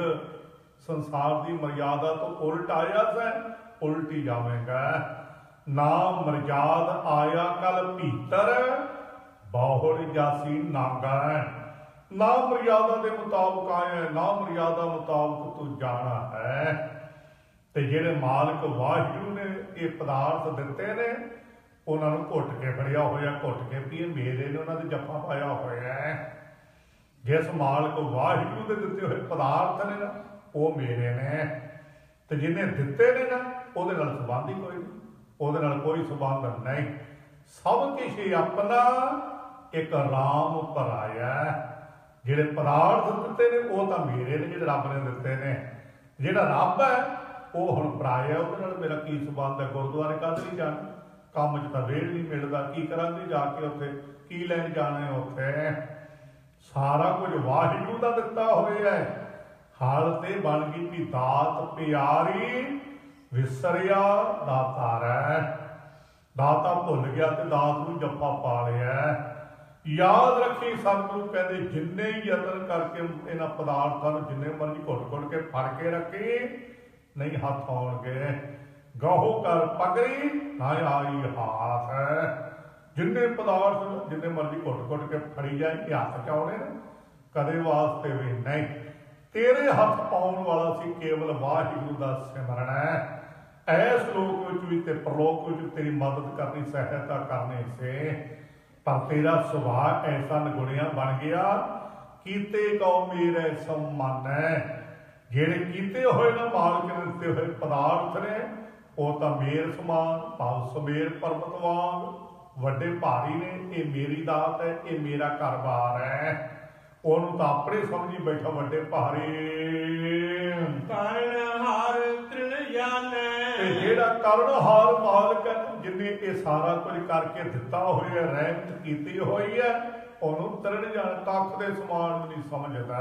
संसार की मर्यादा तो उल्ट आया सै, उल्टी जावेगा। ना मर्याद आया कल भीतर, बाहुर जासी नागा। ना मर्यादा के मुताबिक आया, ना मर्यादा मुताबिक तू जाना है। ते जेड़े मालिक वाहिगुरू ने ये पदार्थ दिते ने, उन्होंने घुट के फड़िया होया, घुट के भी मेरे ने उन्होंने जफा पाया होया है। जिस मालिक वाहिगुरू के दिते हुए पदार्थ ने ना, वो मेरे ने। तो जिन्हें दिते ने ना, उहदे नाल संबंध ही कोई नहीं, उहदे नाल कोई संबंध नहीं। सब कुछ अपना एक राम भराया। जिहड़े पदार्थ दिते ने वो तो मेरे ने, जिहड़े रब ने दिते ने। जिहड़ा रब है वो हुण पराया, उहदे नाल मेरा की संबंध है। गुरुद्वारे कद नहीं जाना, काम च तां वेल नहीं मिलदा, की करांगे जाके उत्थे, की लैण जाना है उत्थे। सारा कुछ वाहिगुरू दा दिता होया है। हाल ते बन गई भी दात प्यारी, विसरिया दातार है। दाता भुल गया तो दात नूं जप्पा पा लिया। याद रखी सतगुरु कहते, जिन्ने यतन करके इन्हां पदार्थां नूं जिन्ने मर्जी घुट घुट के फड़ के रखी, नहीं हथ आउणगे। गहो कर पगड़ी ना आई हाथ है। जिन्ने पदार्थ जिन्ने मर्जी घुट घुट के फड़ी जाए, हाथ च आउणे ने, कदे वास्ते भी नहीं। तेरे हथ पाउण वाला सी केवल वाहिगुरू दा सिमरन है। ऐस लोक विच भी ते परलोक विच तेरी मदद करनी, सहायता करनी से। पर तेरा सुभाव ऐसा नगुणिया बन गया, कीते कौ मेरे सम्मान है। जेड़े कीते हुए ना मालिक ने दिते हुए पदार्थ ने, वो तो मेर समान भाव समेर पर्वत वांग वड्डे भारी ने। ये मेरी दात है, ये मेरा घर बार है। ਉਹਨੂੰ ਤਾਂ ਆਪਣੇ ਸਮਝੀ बैठा ਵੱਡੇ ਭਾਰੀ। ਕਰਨਹਾਰ ਤ੍ਰਿਣ ਜਾਣੈ। ਤੇ ਜਿਹੜਾ ਕਰਨਹਾਰ ਮਾਲਕ ਹੈ, ਜਿਨੇ ਇਹ ਸਾਰਾ ਕੁਝ ਕਰਕੇ ਦਿੱਤਾ ਹੋਇਆ, ਰਹਿਮਤ ਕੀਤੀ ਹੋਈ ਹੈ, ਉਹਨੂੰ ਤ੍ਰਿਣ ਜਾਣ ਕੱਖ ਦੇ ਸਮਾਨ ਵੀ ਨਹੀਂ ਸਮਝਦਾ।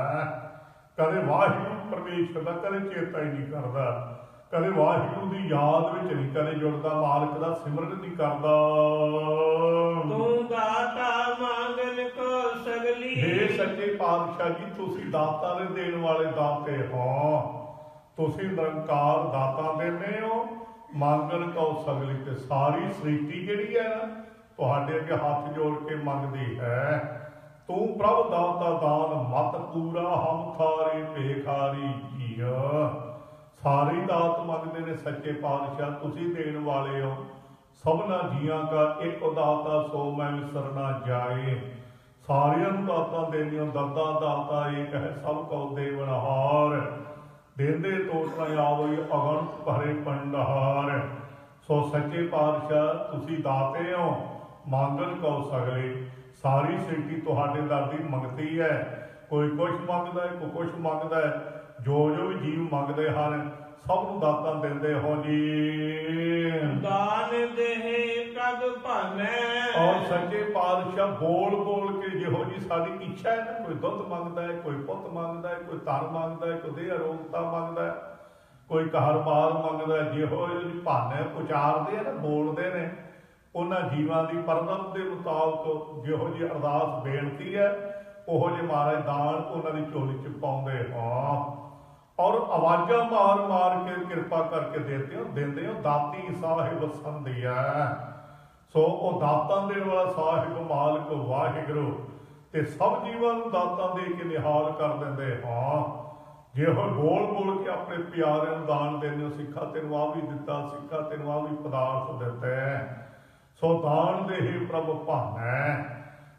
ਕਦੇ ਵਾਹਿਗੁਰੂ ਪਰਮੇਸ਼ਰ ਦਾ ਕਦੇ ਚੇਤਾ ਹੀ ਨਹੀਂ ਕਰਦਾ, ਕਦੇ ਵਾਹਿਗੁਰੂ ਦੀ ਯਾਦ ਵਿੱਚ ਨਹੀਂ ਕਦੇ ਜੁੜਦਾ, ਮਾਲਕ ਦਾ ਸਿਮਰਨ ਨਹੀਂ ਕਰਦਾ। ਤੂੰ ਦਾਤਾ ਮੰਗਣ ਕੋ ਸਗਲੀ। हे सच्चे पातशाह जी, तुसी दाता दे देण वाले दाते हो। तुसी निरंकार दाता देने हो, मंगण कौ सगली। ते सारी सृष्टि जिहड़ी है ना, तुहाडे अगे हथ जोड़ के मंगदी है। तू प्रभ दाता दान मत पूरा, हम थारी भेखारी जीय। सारी दात मंगदे ने सच्चे पातशाह, तुसी देण वाले हो। सबना जियां का एक दाता सो मैं विसरना जाए। ਸਾਰਿਆਂ ਨੂੰ ਦਾਤਾਂ ਦੇਣੀਆਂ। ਦਰਦਾ ਦਾਤਾ ਏਕ ਹੈ ਸਭ ਕਉ ਦੇਵਨਹਾਰ, ਦੇਂਦੇ ਟੋਟ ਨ ਆਵਈ ਅਗਣਤ ਭਰੇ ਭੰਡਾਰ। ਸੋ ਸੱਚੇ ਪਾਤਸ਼ਾਹ ਤੁਸੀਂ ਦਾਤੇ ਹੋ, ਮੰਗਣ ਕਉ ਸਗਲੇ। ਸਾਰੀ ਸ੍ਰਿਸ਼ਟੀ ਤੁਹਾਡੇ ਦਰ ਦੀ ਮੰਗਤੀ ਹੈ। ਕੋਈ ਕੁਛ ਮੰਗਦਾ ਹੈ, ਕੋਈ ਕੁਛ ਮੰਗਦਾ ਹੈ। ਜੋ ਜੋ ਵੀ ਜੀਵ ਮੰਗਦੇ ਹਨ ਸਭ ਨੂੰ ਦਾਤਾਂ ਦਿੰਦੇ ਹੋ ਜੀ। ਦਾਨ ਦੇਹਿ ਪ੍ਰਭ ਭਾਨੈ। ਔਰ ਸੱਚੇ ਪਾਤਸ਼ਾਹ ਬੋਲ ਬੋਲ ਕੇ ਜਿਹੋ ਜੀ ਸਾਡੀ ਇੱਛਾ ਹੈ ਨਾ, ਕੋਈ ਦੁੱਧ ਮੰਗਦਾ ਹੈ, ਕੋਈ ਪੁੱਤ ਮੰਗਦਾ ਹੈ, ਕੋਈ ਧਨ ਮੰਗਦਾ ਹੈ, ਕੋਈ ਦੇਹ ਅਰੋਗਤਾ ਮੰਗਦਾ ਹੈ, ਕੋਈ ਘਰ-ਬਾਰ ਮੰਗਦਾ ਹੈ। ਜਿਹੋ ਜਿਹੀ ਭਾਨੇ ਉਚਾਰਦੇ ਆ ਨਾ, ਬੋਲਦੇ ਨੇ, ਉਹਨਾਂ ਜੀਵਾਂ ਦੀ ਪਰਮਤ ਦੇ ਮੁਤਾਬਕ ਜਿਹੋ ਜਿਹੀ ਅਰਦਾਸ ਬੇਨਤੀ ਹੈ ਉਹੋ ਜਿਹੇ ਮਹਾਰਾਜ ਦਾਨ ਉਹਨਾਂ ਦੀ ਝੋਲੀ 'ਚ ਪਾਉਂਦੇ ਹਾਂ। ਔਰ ਆਵਾਜ਼ਾਂ ਮਾਰ ਮਾਰ ਕੇ ਕਿਰਪਾ ਕਰਕੇ ਦਿੰਦੇ ਹੋ। ਦਾਤੀ ਸਾਹਿਬ ਸੰਧਿਆ। ਸੋ ਉਹ ਦਾਤਾਂ ਦੇਣ ਵਾਲਾ ਸਾਹਿਬ ਮਾਲਕ ਵਾਹਿਗੁਰੂ ਤੇ ਸਭ ਜੀਵਾਂ ਨੂੰ ਦਾਤਾਂ ਦੇ ਕੇ ਨਿਹਾਲ ਕਰ ਦਿੰਦੇ ਹਾਂ। ਜੇ ਉਹ ਬੋਲ ਬੋਲ ਕੇ ਆਪਣੇ ਪਿਆਰਿਆਂ ਨੂੰ ਦਾਨ ਦਿੰਦੇ ਹੋ, ਸਿੱਖਾ ਤੈਨੂੰ ਆਹ ਵੀ ਦਿੱਤਾ, ਸਿੱਖਾ ਤੈਨੂੰ ਆਹ ਵੀ ਪਦਾਰਥ ਦਿੱਤੇ। ਸੋ ਦਾਨ ਦੇ ਹੀ ਪ੍ਰਭ ਭਾਨੈ।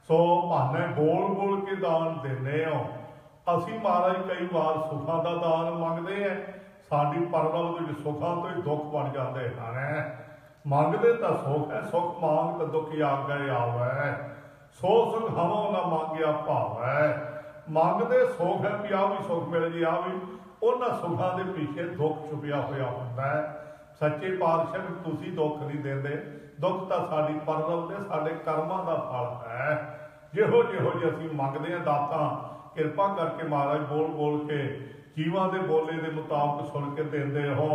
ਸੋ ਭਾਨੈ ਬੋਲ ਬੋਲ ਕੇ ਦਾਨ ਦਿੰਦੇ ਹੋ। ਅਸੀਂ ਮਹਾਰਾਜ ਕਈ ਵਾਰ ਸੁੱਖਾਂ ਦਾ ਦਾਨ ਮੰਗਦੇ ਹਾਂ, ਸਾਡੀ ਪਰਵਲ ਵਿੱਚ ਸੁੱਖਾਂ ਤੋਂ ਹੀ ਦੁੱਖ ਬਣ ਜਾਂਦੇ ਹਨ। ਮੰਗਦੇ ਤਾਂ ਸੁੱਖ ਹੈ, ਸੁੱਖ ਮੰਗ ਤਾਂ ਦੁੱਖ ਆਗੇ ਆਵੈ। ਸੋ ਸੁਖ ਹਮੋ ਨਾ ਮੰਗਿਆ ਭਾਵੈ। ਮੰਗਦੇ ਸੁੱਖ ਹੈ ਵੀ ਆਹ ਵੀ ਸੁੱਖ ਮਿਲ ਜੇ, ਆਹ ਵੀ। ਉਹਨਾਂ ਸੁੱਖਾਂ ਦੇ ਪਿੱਛੇ ਦੁੱਖ ਛੁਪਿਆ ਹੋਇਆ ਹੁੰਦਾ ਹੈ। ਸੱਚੇ ਪਾਤਸ਼ਾਹ ਨੂੰ ਤੁਸੀਂ ਦੁੱਖ ਨਹੀਂ ਦਿੰਦੇ। ਦੁੱਖ ਤਾਂ ਸਾਡੀ ਪਰਵਲ ਦੇ ਸਾਡੇ ਕਰਮਾਂ ਦਾ ਫਲ ਹੈ। ਜਿਹੋ ਜਿਹੋ ਜਿਹੇ ਅਸੀਂ ਮੰਗਦੇ ਹਾਂ ਦਾਤਾਂ, ਕਿਰਪਾ ਕਰਕੇ ਮਹਾਰਾਜ ਬੋਲ ਬੋਲ ਕੇ ਜੀਵਾਂ ਦੇ ਬੋਲੇ ਦੇ ਮੁਤਾਬਕ ਸੁਣ ਕੇ ਦਿੰਦੇ ਹੋ।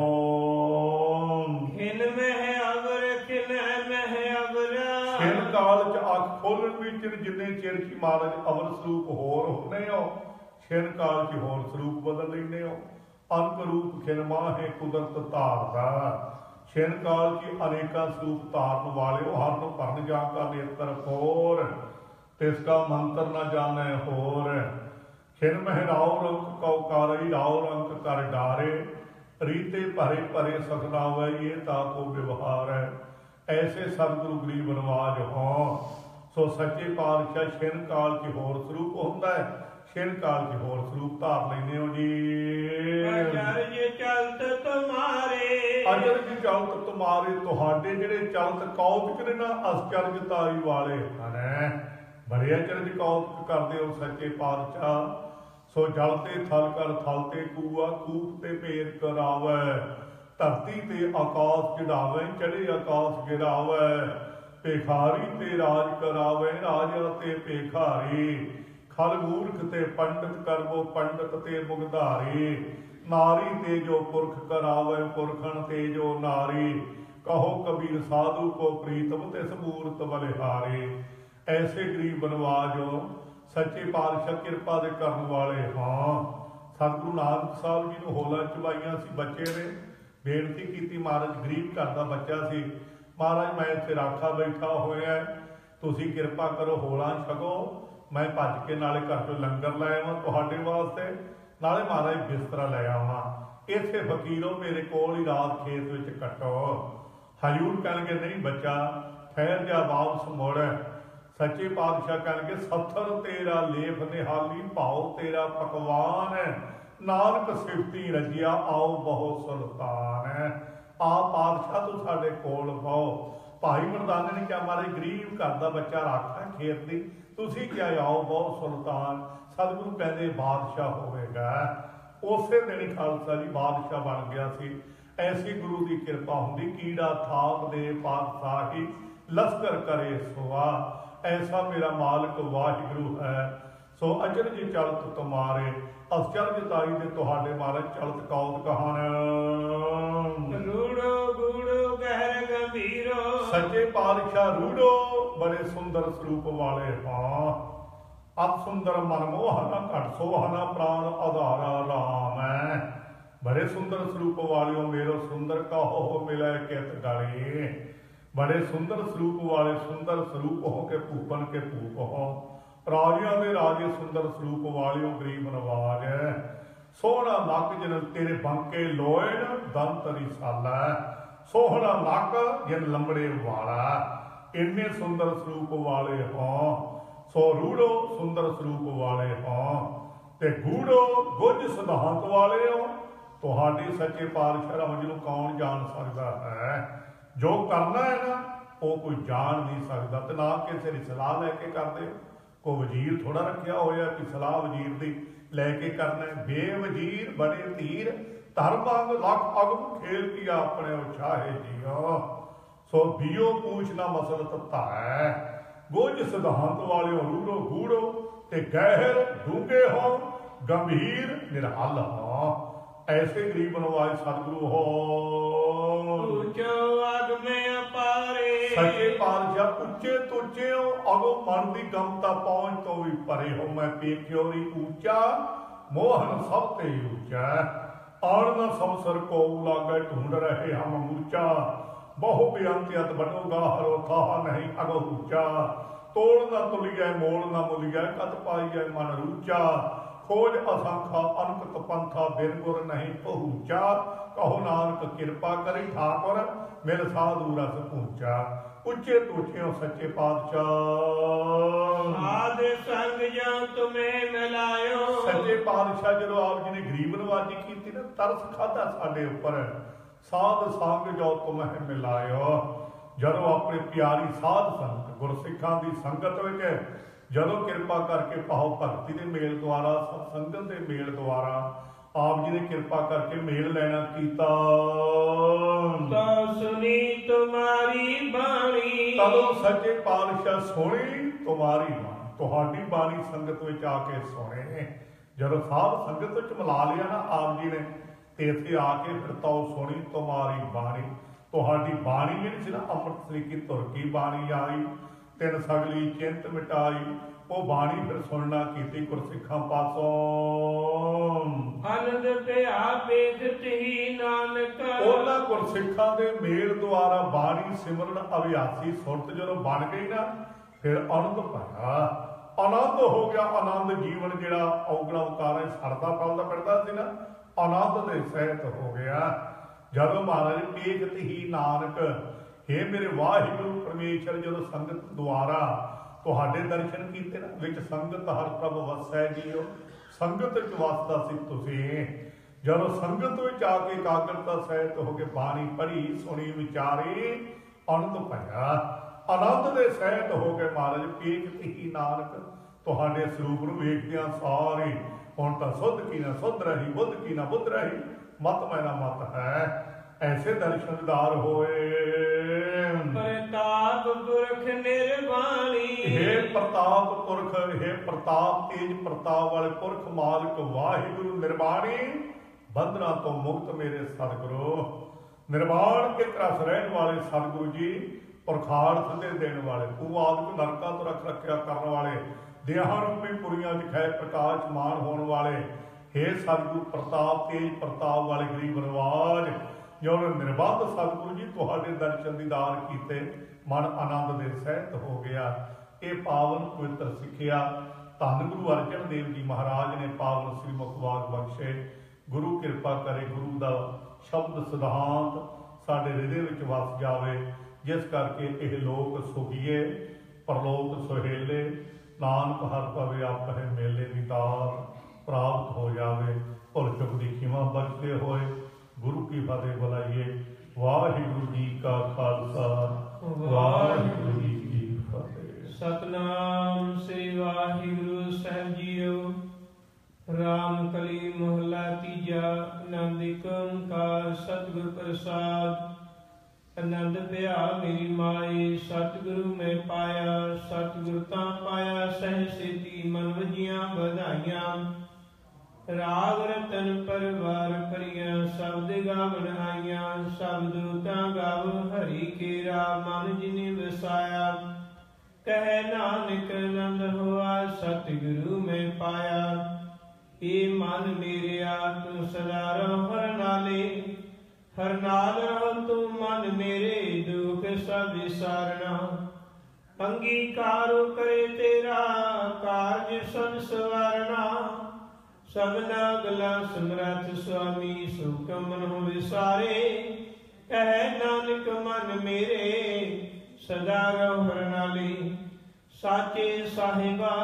ਖਿਨ ਮਹਿ ਅਵਰ ਖਿਨ ਮਹਿ ਅਵਰ। ਖਿਨ ਕਾਲ ਚ ਅੱਖ ਖੋਲਣ ਵਿੱਚ ਜਿੰਨੇ ਚਿਰ ਕੀ ਮਹਾਰਾਜ ਅਵਰ ਸਰੂਪ ਹੋਰ ਹੁੰਦੇ ਹੋ, ਖਿਨ ਕਾਲ ਚ ਹੋਰ ਸਰੂਪ ਬਦਲ ਲੈਂਦੇ ਹੋ। ਅਨਕ ਰੂਪ ਖਿਨ ਮਾਹੇ ਕੁਦਰਤ ਧਾਰਦਾ। ਖਿਨ ਕਾਲ ਚ ਅਨੇਕਾਂ ਸਰੂਪ ਧਾਰਨ ਵਾਲੇ ਹੋ। ਹਰਨ ਭਰਨ ਜਾ ਕਾ ਨੇਤਰ ਖੋਰ, ਤਿਸਕਾ ਮੰਤਰ ਨਾ ਜਾਣੈ ਹੋਰ। ਖਿਨ ਮਹਿ ਰਾਉ ਰੰਕ ਕਉ ਕਾਰਈ, ਰਾਉ ਰੰਕ ਕਰ ਡਾਰੇ। ਰੀਤੇ ਭਰੇ ਭਰੇ ਸਖਨਾਵੈ, ਇਹ ਤਾ ਕੋ ਵਿਵਹਾਰ ਹੈ। ਐਸੇ ਸਤਿਗੁਰੂ ਗਰੀਬ ਨਵਾਜ ਹੋ। ਸੋ ਸੱਚੇ ਪਾਤਸ਼ਾਹ ਖਿਨ ਕਾਲ ਚ ਹੋਰ ਸਰੂਪ ਹੁੰਦਾ ਹੈ, ਖਿਨ ਕਾਲ ਚ ਹੋਰ ਸਰੂਪ ਧਾਰ ਲੈਂਦੇ ਹੋ ਜੀ। ਅਚਰਜ ਚਲਤ ਤੁਮਾਰੇ। ਅਚਰਜ ਚਲਤ ਤੁਮਾਰੇ, ਤੁਹਾਡੇ ਜਿਹੜੇ ਚਲਤ ਕੌਤਕ ਨੇ ਨਾ, ਅਚਰਜਤਾਈ ਵਾਲੇ ਹਨ। ਬੜੇ ਅਚਰਜ ਕੌਤਕ ਕਰਦੇ ਹੋ ਸੱਚੇ ਪਾਤਸ਼ਾਹ। ਸੋ ਜਲ ਤੇ ਥਲ ਕਰ, ਥਲ ਤੇ ਕੂਆ, ਕੂਪ ਤੇ ਭੇਦ ਕਰਾਵੈ। ਧਰਤੀ ਤੇ ਆਕਾਸ਼ ਚੜਾਵੈ, ਚੜੇ ਆਕਾਸ਼ ਗਿਰਾਵੈ। ਭੇਖਾਰੀ ਤੇ ਰਾਜ ਕਰਾਵੈ, ਰਾਜਾ ਤੇ ਭੇਖਾਰੀ। ਖਲ ਮੂਰਖ ਤੇ ਪੰਡਤ ਕਰਵੋ, ਪੰਡਤ ਤੇ ਮੁਗਧਾਰੀ। ਨਾਰੀ ਤੇ ਜੋ ਪੁਰਖ ਕਰਾਵੈ, ਪੁਰਖਣ ਤੇ ਜੋ ਨਾਰੀ। ਕਹੋ ਕਬੀਰ ਸਾਧੂ ਕੋ ਪ੍ਰੀਤਮ, ਤਿਸ ਮੂਰਤ ਬਲਿਹਾਰੀ। ਐਸੇ ਗਰੀਬ ਨਵਾਜੋ ਸੱਚੇ ਪਾਤਸ਼ਾਹ ਕਿਰਪਾ ਦੇ ਕਰਨ ਵਾਲੇ ਹਾਂ। ਸਤਿਗੁਰੂ ਨਾਨਕ ਸਾਹਿਬ ਜੀ ਨੂੰ ਹੋਲਾ ਚੁਬਾਈਆਂ ਸੀ, ਬੱਚੇ ਨੇ ਬੇਨਤੀ ਕੀਤੀ, ਮਹਾਰਾਜ ਗਰੀਬ ਘਰ ਦਾ ਬੱਚਾ ਸੀ। ਮਹਾਰਾਜ ਮੈਂ ਇੱਥੇ ਰਾਖਾ ਬੈਠਾ ਹੋਇਆ, ਤੁਸੀਂ ਕਿਰਪਾ ਕਰੋ ਹੋਲਾ ਛਕੋ। ਮੈਂ ਭੱਜ ਕੇ ਨਾਲੇ ਘਰ ਚੋਂ ਲੰਗਰ ਲੈ ਆਵਾਂ ਤੁਹਾਡੇ ਵਾਸਤੇ, ਨਾਲੇ ਮਹਾਰਾਜ ਬਿਸਤਰਾ ਲੈ ਆਵਾਂ। ਇੱਥੇ ਫਕੀਰੋ ਮੇਰੇ ਕੋਲ ਹੀ ਰਾਤ ਖੇਤ ਵਿੱਚ ਕੱਟੋ। ਹਜ਼ੂਰ ਕਹਿਣਗੇ ਨਹੀਂ ਬੱਚਾ, ਠਹਿਰ ਜਾ, ਵਾਪਸ ਮੁੜ। ਸੱਚੇ ਪਾਤਸ਼ਾਹ ਕਹਿਣਗੇ ਸੱਥਰ ਤੇਰਾ ਲੇਫ ਨਿਹਾਲੀ, ਭਾਉ ਤੇਰਾ ਪਕਵਾਨ। ਨਾਨਕ ਸਿਫਤੀ ਰਜਿਆ, ਆਓ ਬਹੁ ਸੁਲਤਾਨ। ਆ ਪਾਤਸ਼ਾਹ ਤੂੰ ਸਾਡੇ ਕੋਲ ਪਾਓ। ਭਾਈ ਮਰਦਾਨੇ ਨੇ ਕਿਹਾ ਮਹਾਰਾਜ ਗਰੀਬ ਘਰ ਦਾ ਬੱਚਾ ਰਾਖਾ ਖੇਤ ਦੀ, ਤੁਸੀਂ ਕਿਹਾ ਆਓ ਬਹੁ ਸੁਲਤਾਨ। ਸਤਿਗੁਰੂ ਕਹਿੰਦੇ ਬਾਦਸ਼ਾਹ ਹੋਵੇਗਾ। ਉਸੇ ਦਿਨ ਖਾਲਸਾ ਜੀ ਬਾਦਸ਼ਾਹ ਬਣ ਗਿਆ ਸੀ। ਐਸੀ ਗੁਰੂ ਦੀ ਕਿਰਪਾ ਹੁੰਦੀ। ਕੀੜਾ ਥਾਪ ਦੇ ਪਾਤਸ਼ਾਹੀ, ਲਸ਼ਕਰ ਕਰੇ ਸੁਆ। ਐਸਾ ਮੇਰਾ ਮਾਲਕ ਵਾਹਿਗੁਰੂ ਹੈ। ਸੋ ਅਚਰਜ ਚਲਤ ਤੁਮਾਰੇ, ਅਚਰਜਤਾਈ ਦੇ ਤੁਹਾਡੇ ਮਹਾਰਾਜ ਚਲਤ ਕੌਤਕ ਹਨ। ਰੂੜੋ ਗੂੜੋ ਗਹਿਰ ਗੰਭੀਰੋ। ਸੱਚੇ ਪਾਤਸ਼ਾਹ ਰੂੜੋ ਬੜੇ ਸੁੰਦਰ ਸਰੂਪ ਵਾਲੇ ਹਾਂ। ਅਤ ਸੁੰਦਰ ਮਨ ਮੋਹਨਾ, ਘਟ ਸੋਹਨਾ ਪ੍ਰਾਣ ਆਧਾਰਾ ਰਾਮ ਹੈ। ਬੜੇ ਸੁੰਦਰ ਸਰੂਪ ਵਾਲਿਓ, ਮੇਰੋ ਸੁੰਦਰ ਕਹੋ ਮਿਲੈ ਕਿਤ ਗਲੇ। ਬੜੇ ਸੁੰਦਰ ਸਰੂਪ ਵਾਲੇ, ਸੁੰਦਰ ਸਰੂਪ ਹੋ ਕੇ ਭੂਪਨ ਕੇ ਭੂਪ ਹੋ। ਰਾਜਿਆਂ ਦੇ ਰਾਜੇ ਸੁੰਦਰ ਸਰੂਪ ਵਾਲਿਓ, ਗਰੀਬ ਨਵਾਜ। ਸੋਹਣਾ ਨੱਕ ਜਿਨ ਤੇਰੇ ਬੰਕੇ ਲੋਏ, ਦੰਤ ਰਿਸਾਲਾ। ਸੋਹਣਾ ਨੱਕ ਜਿਨ ਲੰਬੜੇ ਵਾਲਾ, ਇੰਨੇ ਸੁੰਦਰ ਸਰੂਪ ਵਾਲੇ ਹੋ। ਸੋ ਰੂੜੋ ਸੁੰਦਰ ਸਰੂਪ ਵਾਲੇ ਹੋ ਤੇ ਗੂੜੋ ਗੁੱਝ ਸਿਧਾਂਤ ਵਾਲੇ ਹੋ। ਤੁਹਾਡੀ ਸੱਚੇ ਪਾਤਸ਼ਾਹ ਰਾਮ ਨੂੰ ਕੌਣ ਜਾਣ ਸਕਦਾ ਹੈ? ਜੋ ਕਰਨਾ ਹੈ ਨਾ ਉਹ ਕੋਈ ਜਾਣ ਨਹੀਂ ਸਕਦਾ, ਤੇ ਨਾ ਕਿਸੇ ਦੀ ਸਲਾਹ ਲੈ ਕੇ ਕਰਦੇ ਹੋ। ਕੋਈ ਵਜ਼ੀਰ ਥੋੜਾ ਰੱਖਿਆ ਹੋਇਆ ਕਿ ਸਲਾਹ ਵਜ਼ੀਰ ਦੀ ਲੈ ਕੇ ਕਰਨਾ ਹੈ। ਬੇਵਜ਼ੀਰ ਬੜੇ ਧੀਰ ਧਰਮ ਅੰਗ ਲੱਖ ਅਗਮ ਖੇਲ ਕੀ ਆਪਣੇ ਉਛਾਹੇ ਜੀਓ। ਸੋ ਬੀਓ ਪੂਛਣਾ ਮਸਲਤ ਧਾਇ ਗੁੱਝ ਸਿਧਾਂਤ ਵਾਲਿਓ ਰੂੜੋ ਗੂੜੋ ਤੇ ਗਹਿਰ ਡੂੰਘੇ ਹੋ ਗੰਭੀਰ ਨਿਰਹਲ ਹੋ। ਐਸੇ ਗਰੀਬ ਨਵਾਜ ਸਤਿਗੁਰੂ ਹੋ ਉੱਚੋ ਅਗਮੇ ਅਪਾਰੇ ਸੱਚੇ ਪਾਤਸ਼ਾਹ ਉੱਚੇ ਤੋਂ ਉੱਚੇ ਹੋ ਅਗੋ ਮਨ ਦੀ ਗਮਤਾ ਪਹੁੰਚ ਤੋਂ ਵੀ ਪਰੇ ਹੋ। ਮੈਂ ਪੇਖਿਓਰੀ ਉੱਚਾ ਮੋਹਨ ਸਭ ਤੇ ਉੱਚਾ ਆਣ ਨਾ ਸੰਸਰ ਕੋ ਲਾਗੇ ਢੂੰਡ ਰਹੇ ਹਮ ਮੂਰਚਾ ਬਹੁ ਬੇਅੰਤਿਅਤ ਬਣੋਗਾ ਹਰੋ ਥਾਹ ਨਹੀਂ ਅਗੋ ਉੱਚਾ ਤੋੜ ਨਾ ਤੁਲੀਐ ਮੋਲ ਨਾ ਮੁਲੀਐ ਕਤ ਪਾਈਐ ਮਨ ਰੂਚਾ ਖੋਜ ਅਸੰਖਾ ਅਨਕਤ ਪੰਥਾ ਬਿਨ ਗੁਰ ਨਹੀਂ ਪਹੁੰਚਾ ਕਹੋ ਨਾਨਕ ਕਿਰਪਾ ਕਰੀ ਠਾਕੁਰ ਮਿਲ ਸਾਧੂ ਰਸ ਪਹੁੰਚਾ। ਉੱਚੇ ਤੋਚਿਓ ਸੱਚੇ ਪਾਤਸ਼ਾਹ ਸਾਧ ਸੰਗ ਜੋ ਤੁਮੇ ਮਿਲਾਇਓ। ਸੱਚੇ ਪਾਤਸ਼ਾਹ ਜਦੋਂ ਆਪ ਜੀ ਨੇ ਗਰੀਬ ਨਵਾਜੀ ਕੀਤੀ ਨਾ ਤਰਸ ਖਾਧਾ ਸਾਡੇ ਉੱਪਰ। ਸਾਧ ਸੰਗ ਜੋ ਤੁਮਹਿ ਮਿਲਾਇਓ ਜਦੋਂ ਆਪਣੇ ਪਿਆਰੀ ਸਾਧ ਸੰਗਤ ਗੁਰਸਿੱਖਾਂ ਦੀ ਸੰਗਤ ਵਿੱਚ ਜਦੋਂ ਕਿਰਪਾ ਕਰਕੇ ਪਾਓ ਭਗਤੀ ਦੇ ਮੇਲ ਦੁਆਰਾ ਸਤ ਸੰਗਤ ਦੇ ਮੇਲ ਦੁਆਰਾ ਆਪ ਜੀ ਨੇ ਕਿਰਪਾ ਕਰਕੇ ਮੇਲ ਲੈਣਾ ਕੀਤਾ। ਤਾਂ ਸੁਣੀ ਤੁਮਾਰੀ ਬਾਣੀ ਤਦੋਂ ਸੱਚੇ ਪਾਤਸ਼ਾਹ ਸੁਣੀ ਤੁਮਾਰੀ ਬਾਣੀ ਤੁਹਾਡੀ ਬਾਣੀ ਸੰਗਤ ਵਿੱਚ ਆ ਕੇ ਸੁਣੇ। ਜਦੋਂ ਸਾਧ ਸੰਗਤ ਵਿੱਚ ਮਿਲਾ ਲਿਆ ਨਾ ਆਪ ਜੀ ਨੇ ਤੇ ਇੱਥੇ ਆ ਕੇ ਫਿਰ ਤਾਂ ਸੁਣੀ ਤੁਮਾਰੀ ਬਾਣੀ ਤੁਹਾਡੀ ਬਾਣੀ ਜਿਹੜੀ ਸੀ ਨਾ ਅੰਮ੍ਰਿਤ ਸਰੀਕੀ ਧੁਰ ਕੀ ਬਾਣੀ ਆਈ ਤਿੰਨ ਸਗਲੀ ਚਿੰਤ ਮਿਟਾਈ ਉਹ ਬਾਣੀ ਫਿਰ ਸੁਣਨਾ ਕੀਤੀ ਗੁਰਸਿੱਖਾਂ ਪਾਸੋਂ। ਆਨੰਦ ਪਿਆ ਵੇਖਤ ਹੀ ਨਾਨਕ ਉਹਨਾਂ ਗੁਰਸਿੱਖਾਂ ਦੇ ਮੇਲ ਦੁਆਰਾ ਬਾਣੀ ਸਿਮਰਨ ਅਭਿਆਸੀ ਸੁਰਤ ਜਦੋਂ ਬਣ ਗਈ ਨਾ ਫਿਰ ਆਨੰਦ ਪਾਇਆ ਆਨੰਦ ਹੋ ਗਿਆ। ਆਨੰਦ ਜੀਵਨ ਜਿਹੜਾ ਔਗਣਾ ਉਕਾਰਾਂ ਸਰਦਾ ਫਲਦਾ ਫਿਰਦਾ ਸੀ ਨਾ ਆਨੰਦ ਦੇ ਸਹਿਤ ਹੋ ਗਿਆ। ਜਦੋਂ ਮਹਾਰਾਜ ਵੇਖਤ ਹੀ ਨਾਨਕ हे ਮੇਰੇ ਵਾਹਿਗੁਰੂ ਪਰਮੇਸ਼ਰ ਜਦੋਂ ਸੰਗਤ ਦੁਆਰਾ ਤੁਹਾਡੇ ਦਰਸ਼ਨ ਕੀਤੇ ਨਾ ਵਿੱਚ ਸੰਗਤ ਹਰ ਪ੍ਰਭ ਵਸੈ ਜੀਓ। ਸੰਗਤ ਵਿੱਚ ਵਸਦਾ ਸੀ ਤੁਸੀਂ। ਜਦੋਂ ਸੰਗਤ ਵਿੱਚ ਆ ਕੇ ਇਕਾਗਰਤਾ ਸਹਿਤ ਹੋ ਕੇ ਬਾਣੀ ਪੜ੍ਹੀ ਸੁਣੀ ਵਿਚਾਰੀ ਆਨੰਦ ਪਾਇਆ। ਆਨੰਦ ਦੇ ਸਹਿਤ ਹੋ ਕੇ ਮਹਾਰਾਜ ਵੇਖਤ ਹੀ ਨਾਨਕ ਤੁਹਾਡੇ ਸਰੂਪ ਨੂੰ ਵੇਖਦਿਆਂ ਸਾਰੇ ਹੁਣ ਤਾਂ ਸੁੱਧ ਕੀ ਨਾ ਸੁੱਧ ਰਹੀ ਬੁੱਧ ਕੀ ਨਾ ਬੁੱਧ ਰਹੀ ਮਤ ਮੈਨਾ ਮਤ ਹੈ। ਐਸੇ ਦਰਸ਼ਨ ਦੀਦਾਰ ਹੋਏ। ਪ੍ਰਤਾਪ ਪੁਰਖ ਨਿਰਵਾਣੀ हे ਪ੍ਰਤਾਪ ਪੁਰਖ हे ਪ੍ਰਤਾਪ ਤੇਜ ਪ੍ਰਤਾਪ ਵਾਲੇ ਪੁਰਖ ਮਾਲਕ ਵਾਹਿਗੁਰੂ ਨਿਰਵਾਣੀ ਬੰਧਨਾਂ ਤੋਂ ਮੁਕਤ ਮੇਰੇ ਸਤਿਗੁਰੂ ਨਿਰਵਾਣ ਕੇ ਰਸ ਰਹਿਣ ਵਾਲੇ ਸਤਿਗੁਰੂ ਜੀ ਪੁਰਖਾਰਥ ਦੇ ਦੇਣ ਵਾਲੇ ਤੂੰ ਆਦਿ ਨਰਕਾਂ ਤੋਂ ਰੱਖਿਆ ਕਰਨ ਵਾਲੇ ਦੇਹਾਂ ਰੂਪੀ ਪੁਰੀਆਂ ਦਿਖਾਏ ਪ੍ਰਕਾਸ਼ਮਾਨ ਹੋਣ ਵਾਲੇ हे ਸਤਿਗੁਰੂ ਪ੍ਰਤਾਪ ਤੇਜ ਪ੍ਰਤਾਪ ਵਾਲੇ ਗਰੀਬ ਨਵਾਜ ਜੋ ਨਿਰਬੰਧ ਸਤਿਗੁਰੂ ਜੀ ਤੁਹਾਡੇ ਦਰਸ਼ਨ ਦੀਦਾਰ ਕੀਤੇ ਮਨ ਆਨੰਦ ਦੇ ਸਹਿਤ ਹੋ ਗਿਆ। ਇਹ ਪਾਵਨ ਪਵਿੱਤਰ ਸਿੱਖਿਆ ਧੰਨ ਗੁਰੂ ਅਰਜਨ ਦੇਵ ਜੀ ਮਹਾਰਾਜ ਨੇ ਪਾਵਨ ਸ੍ਰੀ ਮੁਖਵਾਕ ਬਖਸ਼ੇ। ਗੁਰੂ ਕਿਰਪਾ ਕਰੇ ਗੁਰੂ ਦਾ ਸ਼ਬਦ ਸਿਧਾਂਤ ਸਾਡੇ ਹਿਰਦੇ ਵਿੱਚ ਵਸ ਜਾਵੇ ਜਿਸ ਕਰਕੇ ਇਹ ਲੋਕ ਸੁਖੀਏ ਪਰਲੋਕ ਸੁਹੇਲੇ ਨਾਨਕ ਹਰ ਪਵੇ ਆਪੇ ਮੇਲੇ ਦੀਦਾਰ ਪ੍ਰਾਪਤ ਹੋ ਜਾਵੇ। ਭੁੱਲ ਚੁੱਕ ਦੀ ਖਿਮਾ ਬਖਸ਼ਦੇ ਹੋਏ ਗੁਰੂ ਕੀ ਫਤਿਹ ਬੁਲਾਈਏ। ਵਾਹਿਗੁਰੂ ਜੀ ਕਾ ਖਾਲਸਾ ਵਾਹਿਗੁਰੂ ਜੀ ਕੀ ਫਤਿਹ। ਸਤਨਾਮ ਸ੍ਰੀ ਵਾਹਿਗੁਰੂ ਸਾਹਿਬ ਜੀਓ। ਰਾਮ ਕਲੀ ਮਹਲਾ ਤੀਜਾ। ਆਨੰਦ ਏਕ ਓੰਕਾਰ ਸਤਿਗੁਰ ਪ੍ਰਸਾਦ। ਆਨੰਦ ਭਇਆ ਮੇਰੀ ਮਾਏ ਸਤਿਗੁਰੂ ਮੈਂ ਪਾਇਆ ਸਤਿਗੁਰ ਤਾਂ ਪਾਇਆ ਸਹਿ ਸੇਤੀ ਮਨ ਵਜੀਆਂ ਵਧਾਈਆਂ। ਰਾਗ ਰਤਨ ਪਰਵਾਰ ਭਰੀਆਂ ਸ਼ਬਦ ਗਾਵਨ ਆਈਆਂ। ਸ਼ਬਦ ਤਾਂ ਗਾਵ ਹਰੀ ਕੇਰਾ ਮਨ ਜਿਨੇ ਵਸਾਇਆ। ਕਹਿ ਨਾਨਕ ਆਨੰਦ ਹੋਆ ਸਤਿਗੁਰੂ ਮੈਂ ਪਾਇਆ। ਏ ਮਨ ਮੇਰਿਆ ਤੂੰ ਸਦਾ ਰਹੋ ਹਰ ਨਾਲੇ ਹਰ ਨਾਲ ਰਹੋ ਤੂੰ ਮਨ ਮੇਰੇ ਦੁਖ ਸਭ ਵਿਸਾਰਣਾ। ਅੰਗੀਕਾਰੋ ਕਰੇ ਤੇਰਾ ਕਾਰਜ ਸਭ ਸਵਾਰਣਾ। ਸਭਨਾ ਗਲਾ ਸਮਰੱਥ ਸੁਆਮੀ ਸੁਖ ਮਨੋ ਵਿਸਾਰੇ। ਕਹਿ ਨਾਨਕ ਮਨ ਮੇਰੇ ਸਦਾ ਰਹੋ ਹਰ ਨਾਲੇ ਸਾਚੇ ਸਾਹਿਬਾ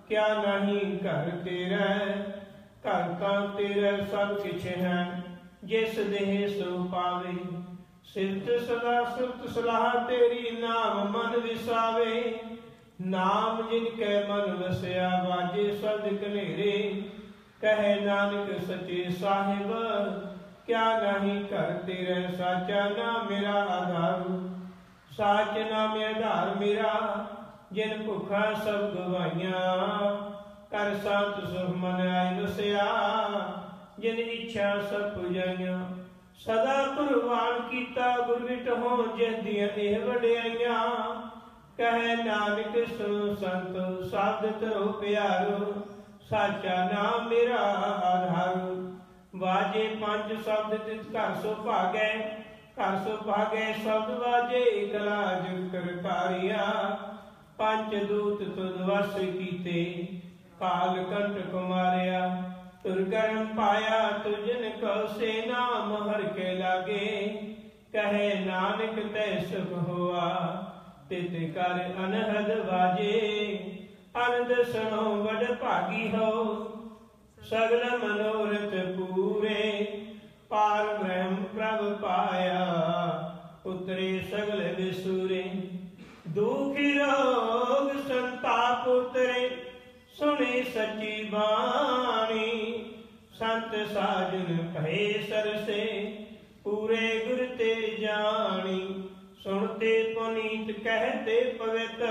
ਕਿਆ ਨਹੀਂ ਘਰ ਤੇਰਾ, ਘਰ ਤਾਂ ਤੇਰਾ ਸਭ ਕਿਛ ਹੈ, ਜਿਸ ਦੇਹ ਸੋ ਪਾਵੇ। ਸਿਰਤ ਸਦਾ ਸੁਰਤ ਸਲਾਹ ਤੇਰੀ, ਨਾਮ ਮਨ ਵਿਸਾਵੇ। ਨਾਮ ਜਿਨ ਕੈ ਮਨ ਵਸਿਆ, ਵਾਜੇ ਸਦ ਕਨੇਰੇ। ਕਹੇ ਨਾਨਕ ਸੱਚੇ ਸਾਹਿਬ ਕਿਆ ਨਹੀਂ ਘਰ ਤੇਰਾ, ਸਾਚਾ ਨਾਮ ਮੇਰਾ ਆਧਾਰ। ਸਾਚ ਨਾਮ ਆਧਾਰ ਮੇਰਾ, ਜਿਨ ਭੁੱਖਾ ਸਭ ਗਵਾਈਆਂ। ਕਰ ਸੰਤ ਸੁਖ ਮਨ ਆਇ ਵਸਿਆ, ਜਿਨ ਇੱਛਾ ਸਭ ਪੁਜਾਈਆਂ। ਸਦਾ ਕੁਰਬਾਨ ਕੀਤਾ ਗੁਰ ਵਿਟਹੁ, ਜਿਸ ਦੀਆਂ ਇਹ ਵਡਿਆਈਆਂ। ਕਹੇ ਨਾਨਕ ਸੁਣੋ ਸੰਤ ਸ਼ਬਦ ਧਰੋ ਪਿਆਰੋ, ਸਾਚਾ ਨਾਮ ਮੇਰਾ ਆਧਾਰ। ਵਾਜੇ ਪੰਜ ਸ਼ਬਦ ਤਿਤ ਘਰ ਸੋ ਭਾਗੈ, ਘਰ ਸੋ ਭਾਗੈ ਸ਼ਬਦ ਵਾਜੇ। ਕਲਾ ਜੁਗ ਕਰਤਾਰੀਆ, ਪੰਜ ਦੂਤ ਤੁਧ ਵਸ ਕੀਤੇ। ਕਾਲ ਕੰਟਕ ਮਾਰਿਆ ਤੁਰ ਕਰਮ ਪਾਇਆ, ਤੁਜਨ ਕਉ ਸੇ ਨਾਮ ਹਰਿ ਕੇ ਲਾਗੇ। ਕਹੇ ਨਾਨਕ ਤੈ ਸੁਖ ਹੋਆ, ਤਿਤ ਕਰ ਅਨਹਦ ਵਾਜੇ। ਅਨੰਦ ਸੁਣੋ ਵਡ ਭਾਗੀ ਹੋ, ਸਗਲ ਮਨੋਰਥ ਪੂਰੇ। ਪਾਰ ਬ੍ਰਹਮ ਪ੍ਰਭ ਪਾਇਆ, ਉਤਰੇ ਸਗਲ ਵਿਸੂਰੇ। ਦੁਖ ਰੋਗ ਸੰਤਾਪ ਉਤਰੇ, ਸੁਣੇ ਸੱਚੀ ਬਾਣੀ। ਸੰਤ ਸਾਜਨ ਕਹੇ ਸਰਸੇ, ਪੂਰੇ ਗੁਰ ਤੇ ਜਾਣੀ। ਸੁਣਤੇ ਪੁਨੀਤ ਕਹਤੇ ਪਵਿੱਤ,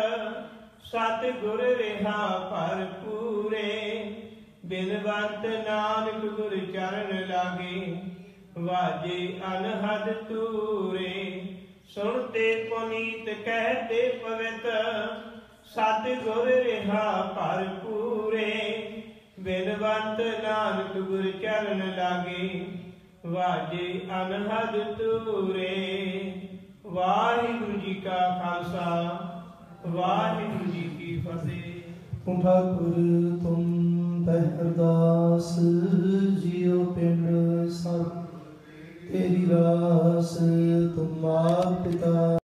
ਸਤ ਗੁਰ ਰਿਹਾ ਭਰਪੂਰੇ। ਬਿਨਵੰਤ ਨਾਨਕ ਗੁਰ ਚਰਨ ਲਾਗੇ, ਵਾਜੇ ਅਨਹਦ ਤੂਰੇ। ਸੁਣਤੇ ਪੁਨੀਤ ਕਹਤੇ ਪਵਿੱਤ, ਸਤ ਗੁਰ ਰਿਹਾ ਭਰਪੂਰੇ। ਬਿਨਵੰਤ ਨਾਨਕ ਗੁਰ ਚਰਨ ਲਾਗੇ, ਵਾਜੇ ਅਨਹਦ ਤੂਰੇ। ਵਾਹਿਗੁਰੂ ਜੀ ਕਾ ਖਾਲਸਾ, ਵਾਹਿਗੁਰੂ ਜੀ ਕੀ ਫਤਿਹ। ਠਾਕੁਰ ਤੁਮ ਤੈ ਅਰਦਾਸ, ਜਿਉ ਪਿੰਡ ਸਭ ਤੇਰੀ ਰਾਸ। ਤੁਮ ਆਪ ਪਿਤਾ